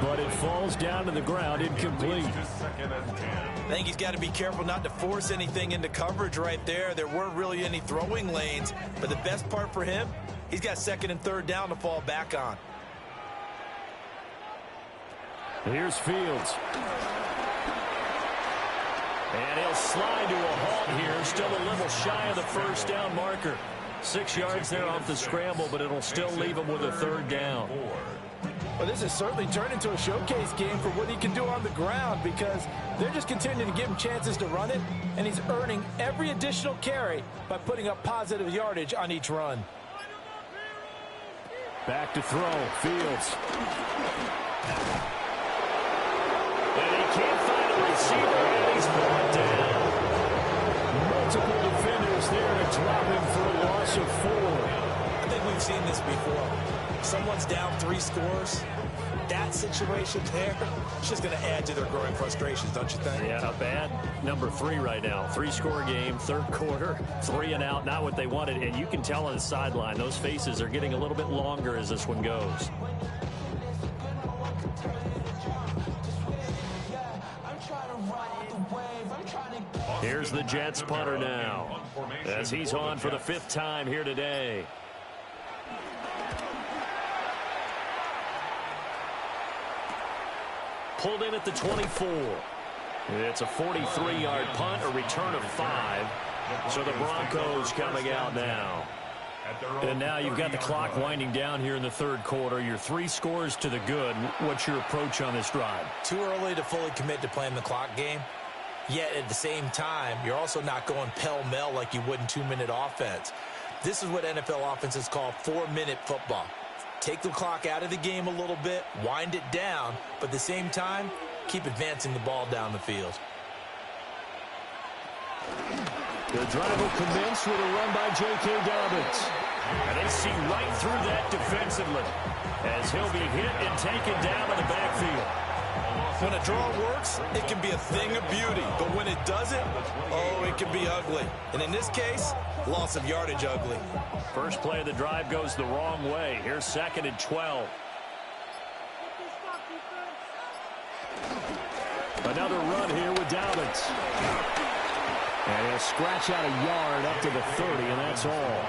but it falls down to the ground incomplete. I think he's got to be careful not to force anything into coverage right there. There weren't really any throwing lanes, but the best part for him, he's got second and third down to fall back on. Here's Fields. And he'll slide to a halt here, still a little shy of the first down marker. 6 yards there off the scramble, but it'll still leave him with a third down. Well, this has certainly turned into a showcase game for what he can do on the ground because they're just continuing to give him chances to run it, and he's earning every additional carry by putting up positive yardage on each run. Back to throw, Fields. And he can't find a receiver, and he's brought down. Multiple defenders there to drop him for a loss of 4. I think we've seen this before. Someone's down 3 scores. That situation there, it's just going to add to their growing frustrations, don't you think? Yeah, not bad. Number 3 right now. 3-score game, third quarter, 3 and out, not what they wanted. And you can tell on the sideline, those faces are getting a little bit longer as this one goes. Here's the Jets punter now, as he's on for the 5th time here today. Pulled in at the 24. It's a 43-yard punt, a return of 5. So the Broncos coming out now. And now you've got the clock winding down here in the third quarter. You're 3 scores to the good. What's your approach on this drive? Too early to fully commit to playing the clock game. Yet at the same time, you're also not going pell-mell like you would in 2-minute offense. This is what NFL offenses call 4-minute football. Take the clock out of the game a little bit, wind it down, but at the same time, keep advancing the ball down the field. The drive will commence with a run by J.K. Dobbins. And they see right through that defensively as he'll be hit and taken down in the backfield. When a draw works, it can be a thing of beauty. But when it doesn't, oh, it can be ugly. And in this case, loss of yardage ugly. First play of the drive goes the wrong way. Here's 2nd and 12. Another run here with Dobbins. And he'll scratch out a yard up to the 30, and that's all.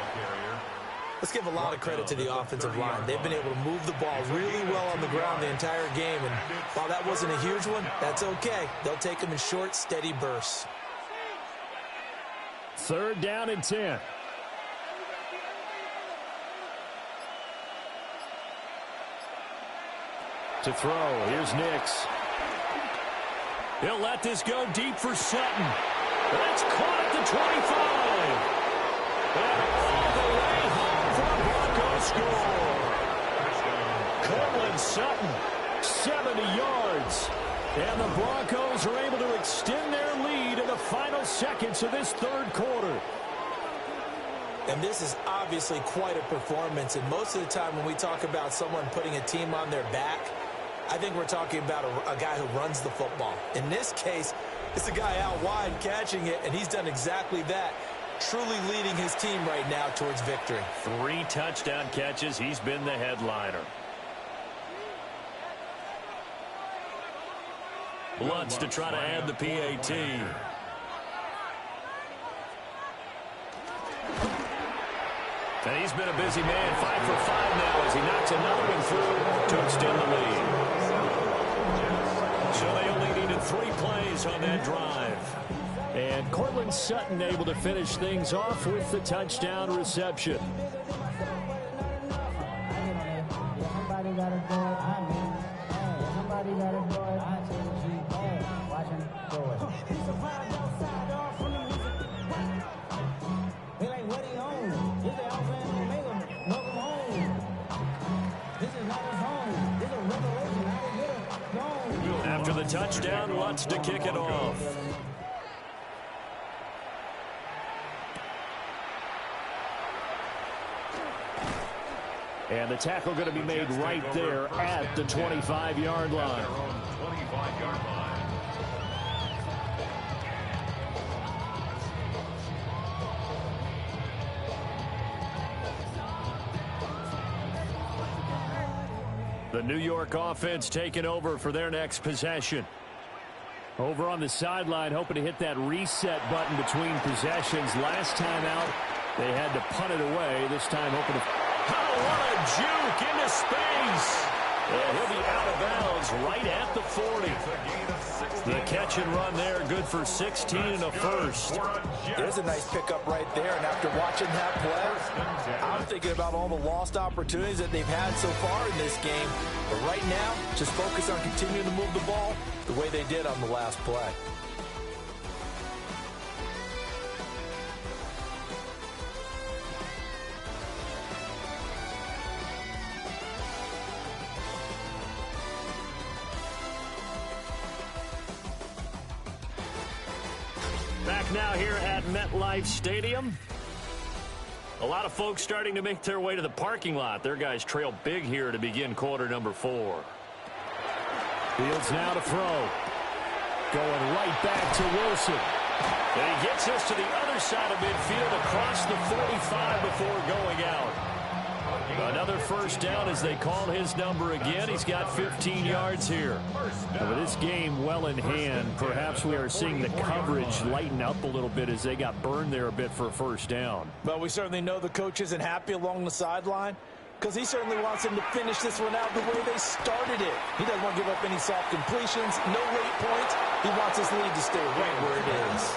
Let's give a lot of credit to the offensive line. They've been able to move the ball really well on the ground the entire game. And while that wasn't a huge one, that's okay. They'll take them in short, steady bursts. 3rd down and 10. To throw, here's Nix. He'll let this go deep for Sutton. That's caught at the 25. And all the way home for a Broncos score. Cortland Sutton, 70 yards. And the Broncos are able to extend their lead in the final seconds of this third quarter. And this is obviously quite a performance. And most of the time when we talk about someone putting a team on their back, I think we're talking about a guy who runs the football. In this case, it's a guy out wide catching it, and he's done exactly that, truly leading his team right now towards victory. 3 touchdown catches. He's been the headliner. Lutz to try to add the PAT. And he's been a busy man, 5 for 5 now as he knocks another one through to extend the lead. So they only needed 3 plays on that drive. And Cortland Sutton able to finish things off with the touchdown reception. Somebody got to do it. I mean, somebody got to do it. I see watch him do it. He like what he owns. This is offense to make him welcome home. This is not his home. This is a revelation. How to get it gone. After the touchdown, Lutz to kick it off. And the tackle going to be made right there at the 25-yard line. The New York offense taking over for their next possession. Over on the sideline, hoping to hit that reset button between possessions. Last time out, they had to punt it away. This time hoping to... Oh, what a juke into space. And he'll be out of bounds right at the 40. The catch and run there, good for 16 and a first. There's a nice pickup right there, and after watching that play, I'm thinking about all the lost opportunities that they've had so far in this game. But right now, just focus on continuing to move the ball the way they did on the last play. Back now here at MetLife Stadium. A lot of folks starting to make their way to the parking lot. Their guys trail big here to begin quarter number 4. Fields now to throw. Going right back to Wilson. And he gets us to the other side of midfield across the 45 before going out. Another first down as they call his number again. He's got 15 yards here. And with this game well in hand, perhaps we are seeing the coverage lighten up a little bit as they got burned there a bit for a first down. But we certainly know the coach isn't happy along the sideline because he certainly wants them to finish this one out the way they started it. He doesn't want to give up any soft completions, no late points. He wants his lead to stay right where it is.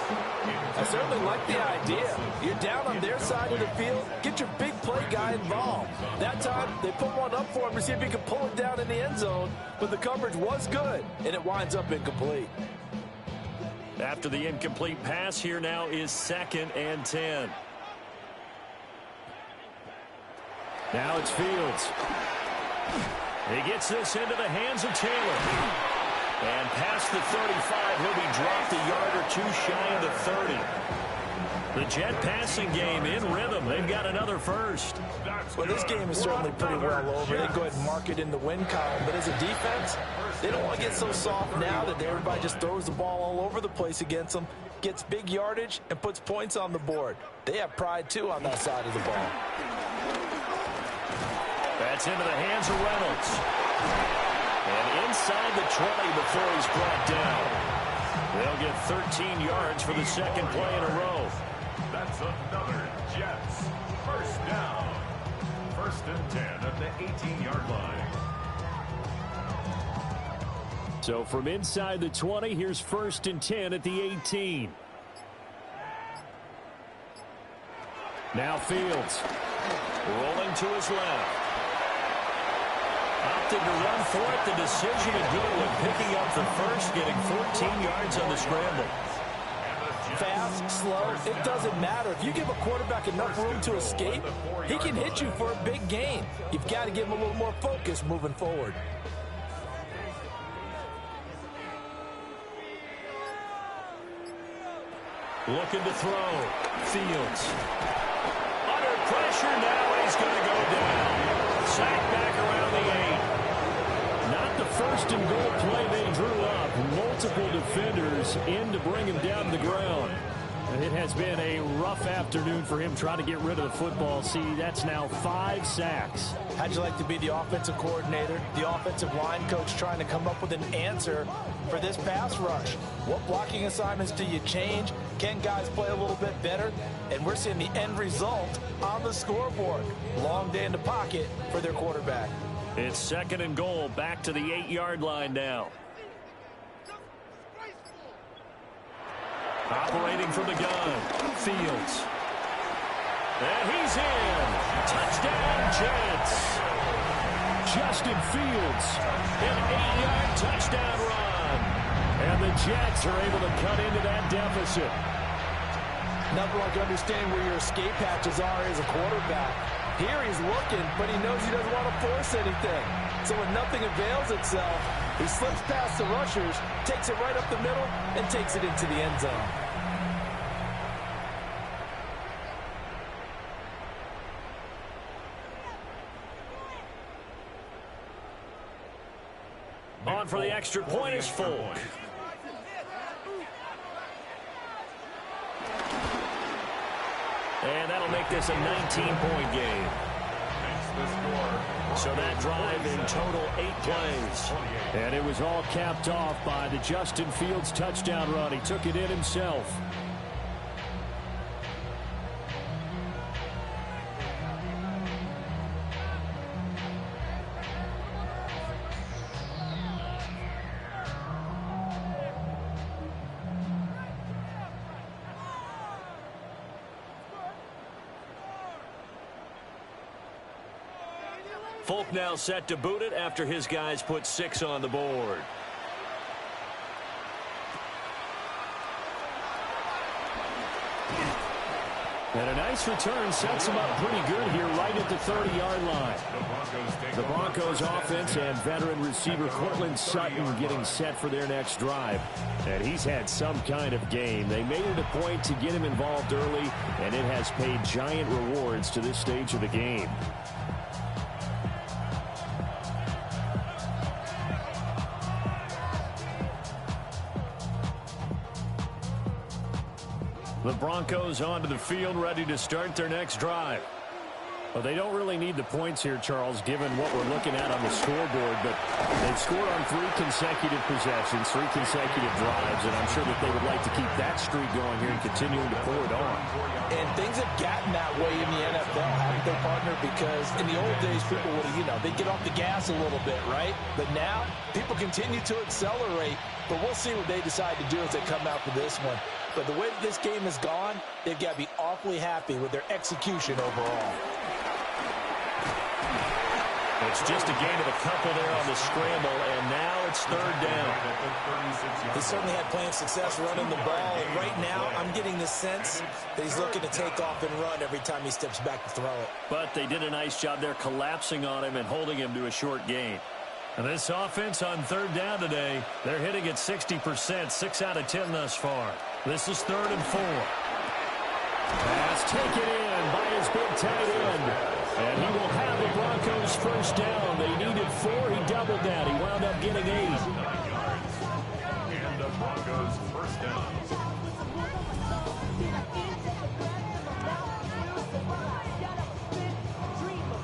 I certainly like the idea. You're down on their side of the field. Get your big play guy involved. That time, they put one up for him to see if he could pull it down in the end zone, but the coverage was good, and it winds up incomplete. After the incomplete pass, here now is 2nd and 10. Now it's Fields. He gets this into the hands of Taylor. And past the 35, he'll be dropped a yard or two shy of the 30. The Jet passing game in rhythm. They've got another first. Well, this game is certainly pretty well over. They go ahead and mark it in the win column. But as a defense, they don't want to get so soft now that everybody just throws the ball all over the place against them, gets big yardage, and puts points on the board. They have pride, too, on that side of the ball. That's into the hands of Reynolds. And inside the 20 before he's brought down. They'll get 13 yards for the second play in a row. That's another Jets. First down. 1st and 10 at the 18-yard line. So from inside the 20, here's 1st and 10 at the 18. Now Fields. Rolling to his left. Opted to run for it. The decision to do it with picking up the first, getting 14 yards on the scramble. Fast, slow, it doesn't matter. If you give a quarterback enough room to escape, he can hit you for a big gain. You've got to give him a little more focus moving forward. Looking to throw. Fields. Under pressure now, he's going to go down. Sacked back around the 8. Not the first and goal play they drew up. Multiple defenders in to bring him down to the ground. And it has been a rough afternoon for him trying to get rid of the football. See, that's now 5 sacks. How'd you like to be the offensive coordinator, the offensive line coach trying to come up with an answer for this pass rush? What blocking assignments do you change? Can guys play a little bit better? And we're seeing the end result on the scoreboard. Long day in the pocket for their quarterback. It's 2nd and goal, back to the 8-yard line now. Operating from the gun, Fields. And he's in. Touchdown, Jets. Justin Fields, an 8-yard touchdown run. And the Jets are able to cut into that deficit. Nothing like understanding where your escape hatches are as a quarterback. Here he's looking, but he knows he doesn't want to force anything. So when nothing avails itself, he slips past the rushers, takes it right up the middle, and takes it into the end zone. On for the extra point is Folk. And that'll make this a 19-point game. So that drive in total 8 plays. And it was all capped off by the Justin Fields touchdown run. He took it in himself. Folk now set to boot it after his guys put 6 on the board. And a nice return sets him up pretty good here right at the 30-yard line. The Broncos offense and veteran receiver Cortland Sutton getting set for their next drive. And he's had some kind of game. They made it a point to get him involved early, and it has paid giant rewards to this stage of the game. The Broncos onto the field, ready to start their next drive. Well, they don't really need the points here, Charles, given what we're looking at on the scoreboard, but they've scored on 3 consecutive possessions, 3 consecutive drives, and I'm sure that they would like to keep that streak going here and continuing to pour it on. And things have gotten that way in the NFL, haven't they, partner? Because in the old days, people would, they'd get off the gas a little bit, right? But now, people continue to accelerate, but we'll see what they decide to do as they come out for this one. But the way that this game has gone, they've got to be awfully happy with their execution overall. It's just a gain of a couple there on the scramble, and now it's 3rd down. He certainly had plenty of success running the ball, and right now I'm getting the sense that he's looking to take off and run every time he steps back to throw it. But they did a nice job there collapsing on him and holding him to a short gain. And this offense on 3rd down today, they're hitting at 60%, 6 out of 10 thus far. This is 3rd and 4. Pass taken in by his big tight end. And he will have the Broncos first down. They needed 4. He doubled that. He wound up getting 8. And the Broncos first down.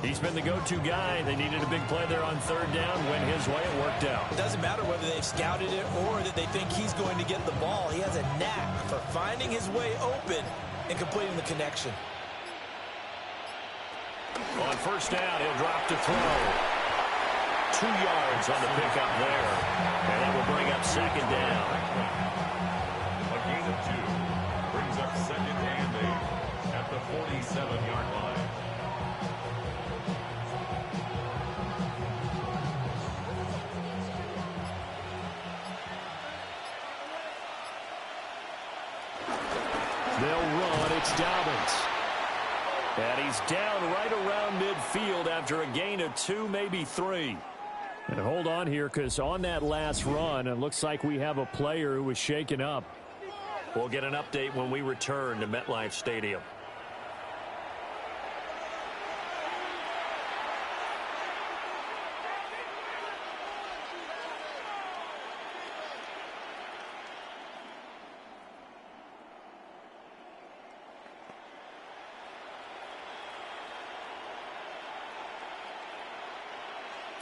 He's been the go-to guy. They needed a big play there on 3rd down. Went his way. It worked out. It doesn't matter whether they've scouted it or that they think he's going to get the ball. He has a knack for finding his way open and completing the connection. On 1st down, he'll drop to throw. 2 yards on the pickup there. And that will bring up 2nd down. A gain of 2 brings up 2nd and 8 at the 47-yard line. They'll run. It's Dobbins. And he's down right around midfield after a gain of 2, maybe 3. And hold on here, because on that last run, it looks like we have a player who was shaken up. We'll get an update when we return to MetLife Stadium.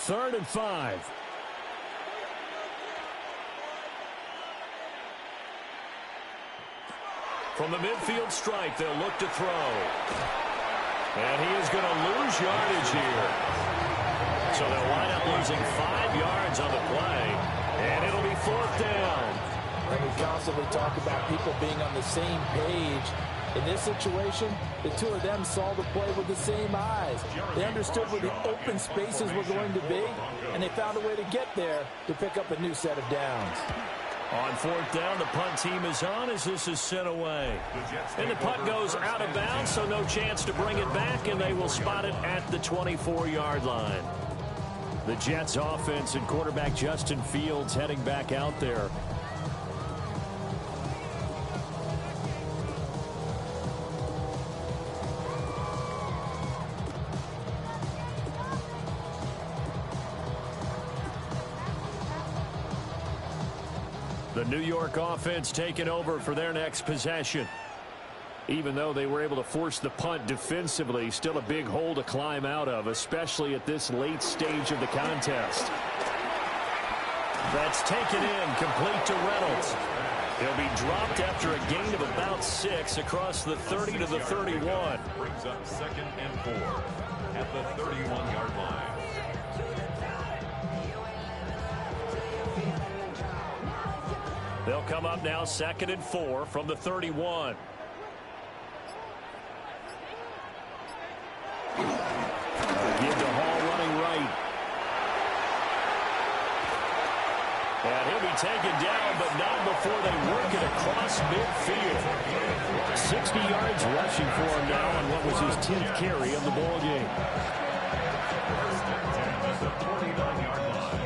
3rd and 5. From the midfield stripe, they'll look to throw. And he is going to lose yardage here. So they'll wind up losing 5 yards on the play. And it'll be 4th down. And we constantly talk about people being on the same page. In this situation, the two of them saw the play with the same eyes. They understood where the open spaces were going to be, and they found a way to get there to pick up a new set of downs. On 4th down, the punt team is on as this is sent away. And the punt goes out of bounds, so no chance to bring it back, and they will spot it at the 24-yard line. The Jets offense and quarterback Justin Fields heading back out there. The New York offense taking over for their next possession. Even though they were able to force the punt defensively, still a big hole to climb out of, especially at this late stage of the contest. That's taken in, complete to Reynolds. He'll be dropped after a gain of about 6 across the 30 to the 31. Brings up 2nd and 4 at the 31-yard line. They'll come up now 2nd and 4 from the 31. Give to Hall running right. And he'll be taken down, but not before they work it across midfield. 60 yards rushing for him now on what was his 10th carry of the ball game. 1st and 10 at the 49-yard line.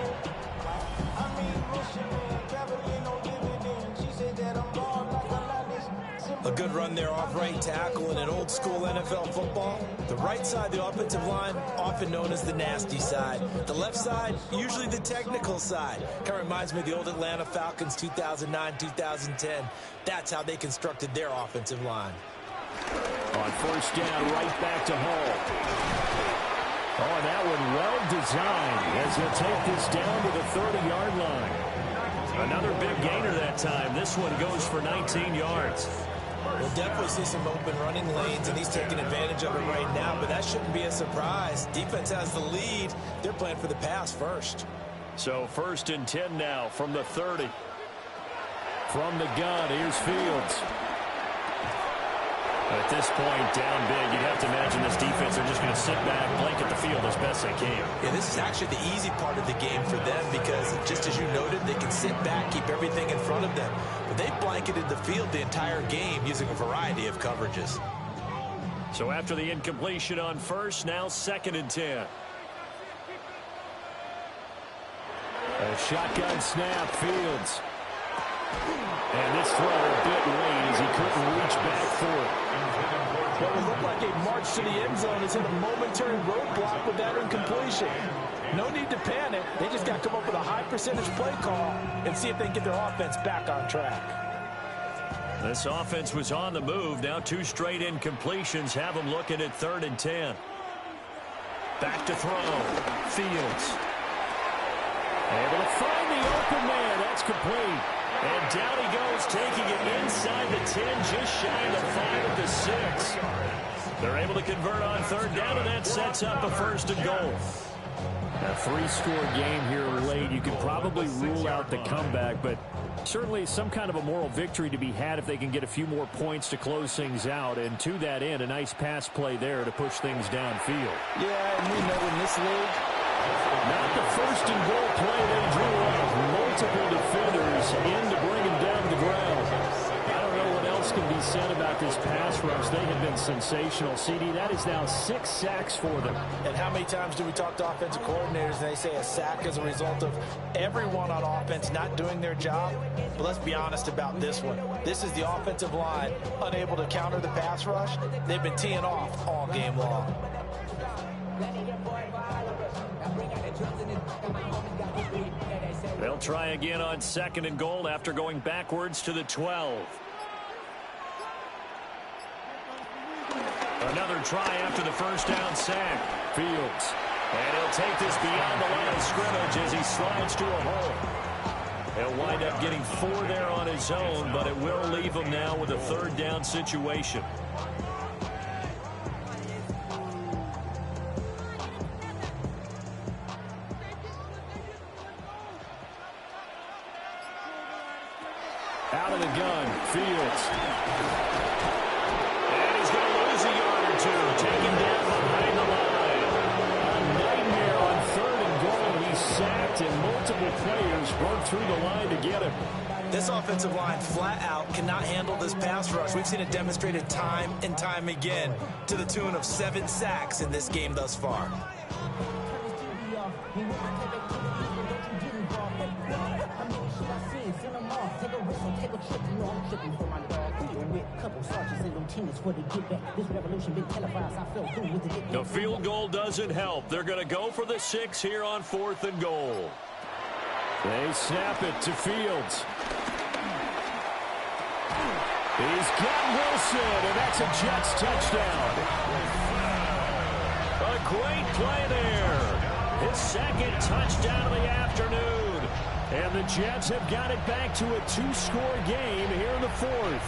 A good run there off right tackle in an old school NFL football. The right side, the offensive line, often known as the nasty side. The left side, usually the technical side. Kind of reminds me of the old Atlanta Falcons 2009-2010. That's how they constructed their offensive line. On 1st down, right back to Hall. Oh, and that one well designed as he'll take this down to the 30-yard line. Another big gainer that time. This one goes for 19 yards. We'll definitely see some open running lanes, and he's taking advantage of it right now, but that shouldn't be a surprise. Defense has the lead. They're playing for the pass first. So 1st and 10 now from the 30. From the gun, here's Fields. At this point, down big, you'd have to imagine this defense are just going to sit back, blanket the field as best they can. Yeah, this is actually the easy part of the game for them because, just as you noted, they can sit back, keep everything in front of them. But they've blanketed the field the entire game using a variety of coverages. So after the incompletion on 1st, now 2nd and 10. A shotgun snap, Fields. And this throw a bit late as he couldn't reach back for it. What would look like a march to the end zone has hit a momentary roadblock with that incompletion. No need to panic. They just got to come up with a high percentage play call and see if they can get their offense back on track. This offense was on the move. Now 2 straight incompletions have them looking at 3rd and 10. Back to throw. Fields. Able to find the open man. That's complete. And down he goes, taking it inside the 10, just shy of the 5 at the 6. They're able to convert on 3rd down, and that sets up a 1st and goal. A 3-score game here late. You could probably rule out the comeback, but certainly some kind of a moral victory to be had if they can get a few more points to close things out. And to that end, a nice pass play there to push things downfield. Yeah, and we know in this league, not the 1st and goal play. They drew up multiple defenders in to bring him down to the ground. I don't know what else can be said about this pass rush. They have been sensational. CD, that is now 6 sacks for them. and how many times do we talk to offensive coordinators and they say a sack is a result of everyone on offense not doing their job? But let's be honest about this one. This is the offensive line unable to counter the pass rush. They've been teeing off all game long. They'll try again on 2nd and goal after going backwards to the 12. Another try after the 1st down sack. Fields And he'll take this beyond the line of scrimmage as he slides to a hole. He'll wind up getting 4 there on his own, but it will leave him now with a 3rd down situation. Out of the gun, Fields. And he's going to lose a yard or 2, taken down behind the line. A nightmare on 3rd and goal. He's sacked, and multiple players broke through the line to get him. This offensive line flat out cannot handle this pass rush. We've seen it demonstrated time and time again to the tune of 7 sacks in this game thus far. The field goal doesn't help. They're going to go for the 6 here on 4th and goal. They snap it to Fields. He's got Wilson, and that's a Jets touchdown. A great play there. His 2nd touchdown of the afternoon. And the Jets have got it back to a 2-score game here in the 4th.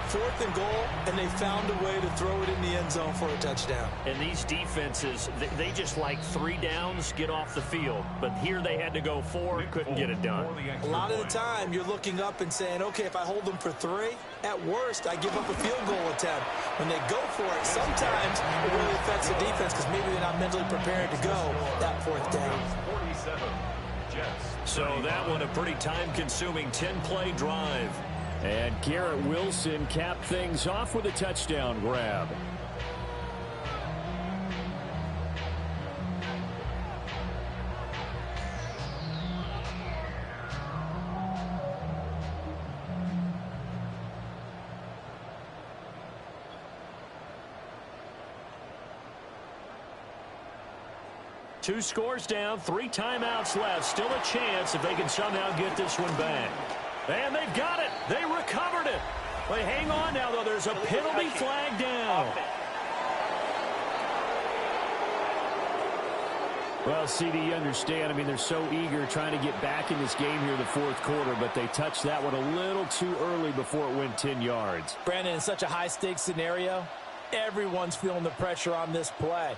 4th and goal, and they found a way to throw it in the end zone for a touchdown. And these defenses, they just like 3 downs, get off the field. But here they had to go 4, couldn't get it done. A lot of the time, you're looking up and saying, okay, if I hold them for 3, at worst, I give up a field goal attempt. When they go for it, sometimes it really affects the defense because maybe they're not mentally prepared to go that 4th down. 47, Jets. So that one a pretty time-consuming 10-play drive. And Garrett Wilson capped things off with a touchdown grab. Two scores down, 3 timeouts left. Still a chance if they can somehow get this one back. And they've got it. They recovered it. But hang on now, though. There's a penalty flag down. Well, CD, you understand. I mean, they're so eager trying to get back in this game here in the 4th quarter, but they touched that one a little too early before it went 10 yards. Brandon, in such a high-stakes scenario, everyone's feeling the pressure on this play.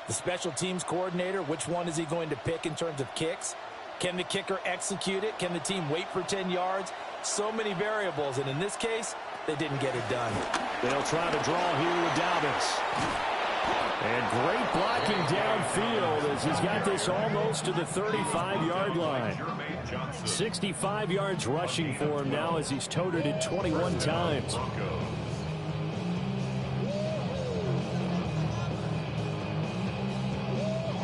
The special teams coordinator, which one is he going to pick in terms of kicks? Can the kicker execute it? Can the team wait for 10 yards? So many variables, and in this case, they didn't get it done. They'll try to draw here with Dobbins. And great blocking downfield as he's got this almost to the 35-yard line. 65 yards rushing for him now as he's toted it 21 times.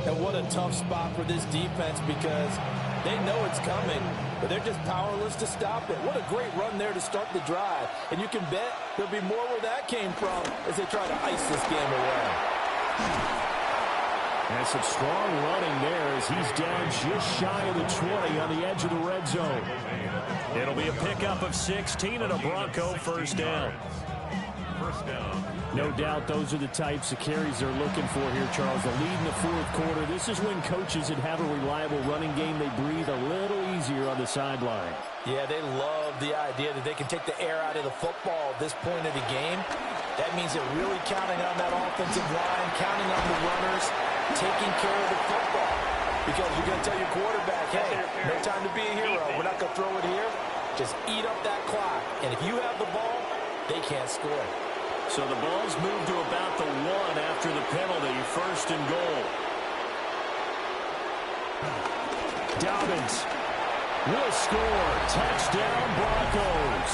And what a tough spot for this defense because they know it's coming, but they're just powerless to stop it. What a great run there to start the drive. And you can bet there'll be more where that came from as they try to ice this game away. And some strong running there as he's down just shy of the 20 on the edge of the red zone. It'll be a pickup of 16 and a Bronco first down. No doubt those are the types of carries they're looking for here, Charles. The lead in the 4th quarter. This is when coaches that have a reliable running game, they breathe a little easier on the sideline. Yeah, they love the idea that they can take the air out of the football at this point of the game. That means they're really counting on that offensive line, counting on the runners, taking care of the football. Because you're going to tell your quarterback, hey, no time to be a hero. We're not going to throw it here. Just eat up that clock. And if you have the ball, they can't score. So the ball's moved to about the 1 after the penalty, 1st and goal. Dobbins will score. Touchdown, Broncos.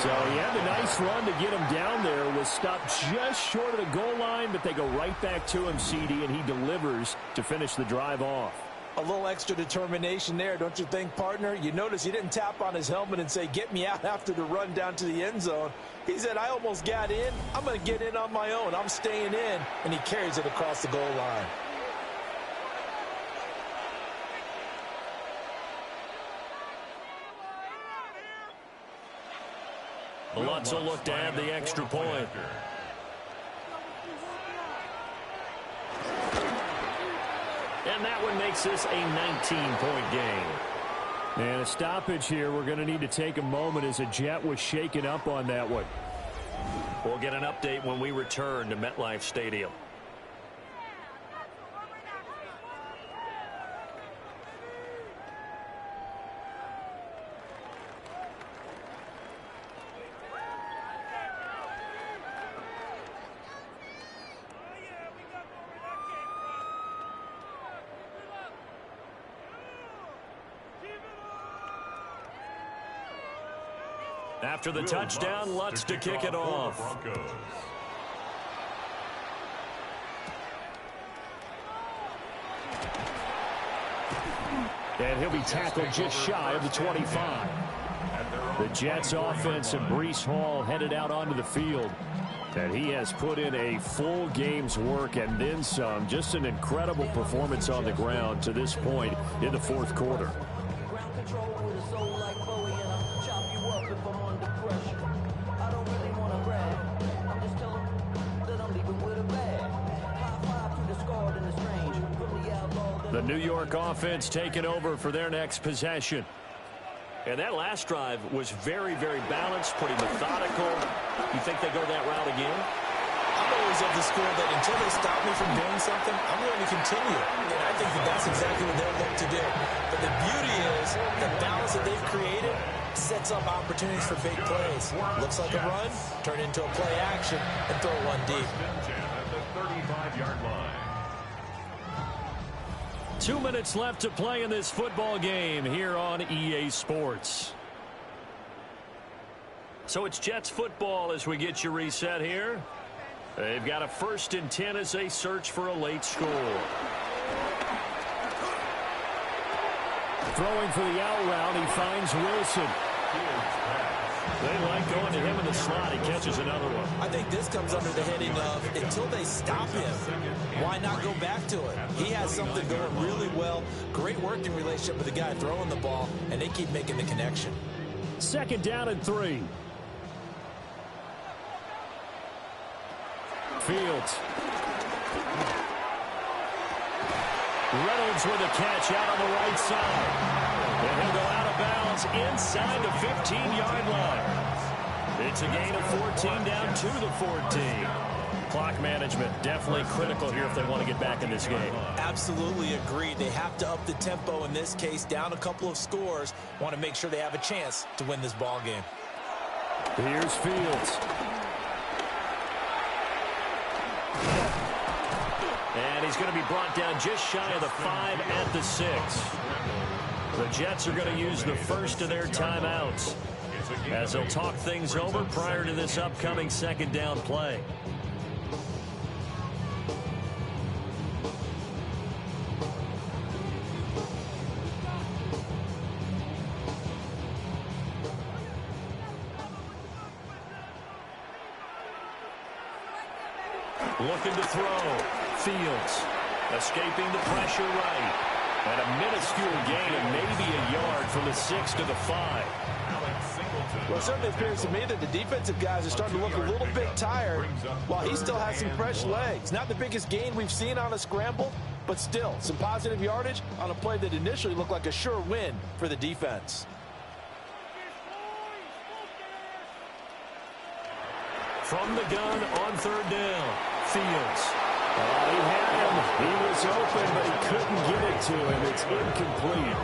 So he had a nice run to get him down there. Was stopped just short of the goal line, but they go right back to him, CD, and he delivers to finish the drive off. A little extra determination there, don't you think, partner? You notice he didn't tap on his helmet and say, get me out after the run down to the end zone. He said, I almost got in. I'm going to get in on my own. I'm staying in. And he carries it across the goal line. Lutz will look to add the extra point. And that one makes this a 19-point game. And a stoppage here. We're going to need to take a moment as a Jet was shaken up on that one. We'll get an update when we return to MetLife Stadium. After the touchdown, Lutz to kick it off. And he'll be tackled just shy of the 25. The Jets offense and Breece Hall headed out onto the field. And he has put in a full game's work and then some. Just an incredible performance on the ground to this point in the fourth quarter. Ground control with a soul like Bowie, and I'll chop you up if I'm under pressure. I don't really want to brag. I'm just telling that I'm leaving with a bag. High five to the scarred and the strange. From the outlaw. The New York offense taking over for their next possession. And that last drive was very, very balanced, pretty methodical. You think they go that route again? I'm always of the school that until they stop me from doing something, I'm going to continue. And I think that that's exactly what they'll look to do. But the beauty is the balance that they've created sets up opportunities for big plays. Looks like a run, turn into a play action, and throw one deep. At the 35-yard line. 2 minutes left to play in this football game here on EA Sports. So it's Jets football as we get you reset here. They've got a 1st and 10 as they search for a late score. Throwing for the out route, he finds Wilson. They like going to him in the slot. He catches another one. I think this comes under the heading of until they stop him, why not go back to it? He has something going really well. Great working relationship with the guy throwing the ball, and they keep making the connection. 2nd down and 3. Fields. Reynolds with a catch out on the right side. And he'll go out of bounds inside the 15-yard line. It's a gain of 14 down to the 14. Clock management definitely critical here if they want to get back in this game. Absolutely agreed. They have to up the tempo in this case, down a couple of scores. Want to make sure they have a chance to win this ball game. Here's Fields. And he's going to be brought down just shy of the 5 at the 6. The Jets are going to use the first of their timeouts as they'll talk things over prior to this upcoming 2nd down play. Looking to throw. Fields escaping the pressure right. And a minuscule gain of maybe a yard from the 6 to the 5. Well, it certainly appears to me that the defensive guys are starting to look a little bit tired while he still has some fresh legs. Not the biggest gain we've seen on a scramble, but still some positive yardage on a play that initially looked like a sure win for the defense. From the gun on 3rd down. Fields. He had him. He was open, but he couldn't get it to him. It's incomplete.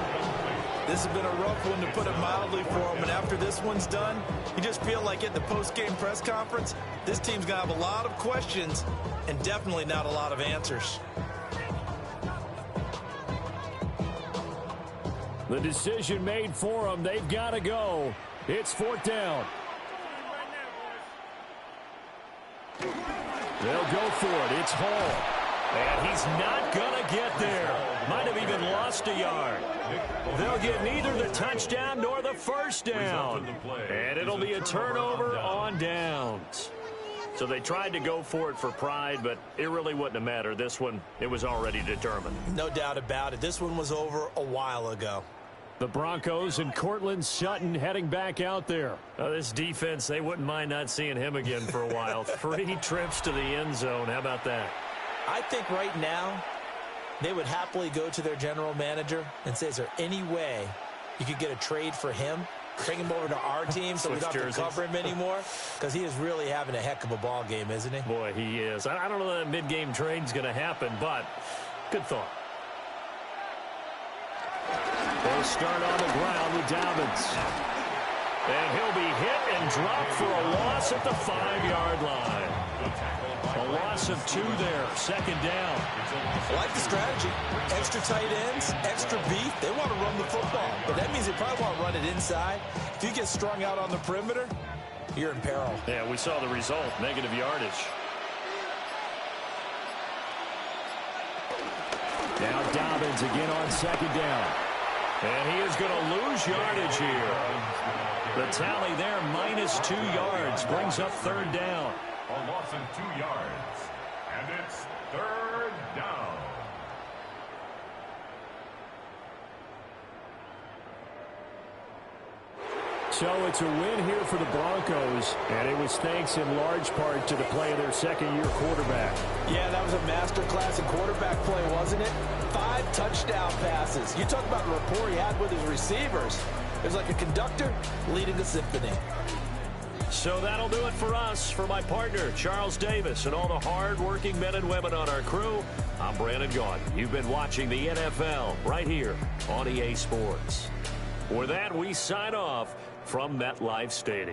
This has been a rough one, to put it mildly, for him. And after this one's done, you just feel like at the post-game press conference, this team's going to have a lot of questions and definitely not a lot of answers. The decision made for them. They've got to go. It's 4th down. They'll go for it. It's Hall. And he's not going to get there. Might have even lost a yard. They'll get neither the touchdown nor the 1st down. And it'll be a turnover on downs. So they tried to go for it for pride, but it really wouldn't have mattered. This one, it was already determined. No doubt about it. This one was over a while ago. The Broncos and Cortland Sutton heading back out there. This defense, they wouldn't mind not seeing him again for a while. 3 trips to the end zone. How about that? I think right now they would happily go to their general manager and say, is there any way you could get a trade for him? Bring him over to our team so we don't have to cover him anymore? Because he is really having a heck of a ball game, isn't he? Boy, he is. I don't know that mid-game trade's going to happen, but good thought. They'll start on the ground with Dobbins. And he'll be hit and dropped for a loss at the 5-yard line. A loss of 2 there, second down. I like the strategy. Extra tight ends, extra beef. They want to run the football, but that means they probably want to run it inside. If you get strung out on the perimeter, you're in peril. Yeah, we saw the result, negative yardage. Now Dobbins again on second down. And he is going to lose yardage here. The tally there, -2 yards, brings up third down. A loss of 2 yards. And it's third down. So it's a win here for the Broncos, and it was thanks in large part to the play of their second-year quarterback. Yeah, that was a masterclass in quarterback play, wasn't it? 5 touchdown passes. You talk about the rapport he had with his receivers. It was like a conductor leading a symphony. So that'll do it for us. For my partner, Charles Davis, and all the hard-working men and women on our crew, I'm Brandon Gaudin. You've been watching the NFL right here on EA Sports. With that, we sign off from MetLife Stadium.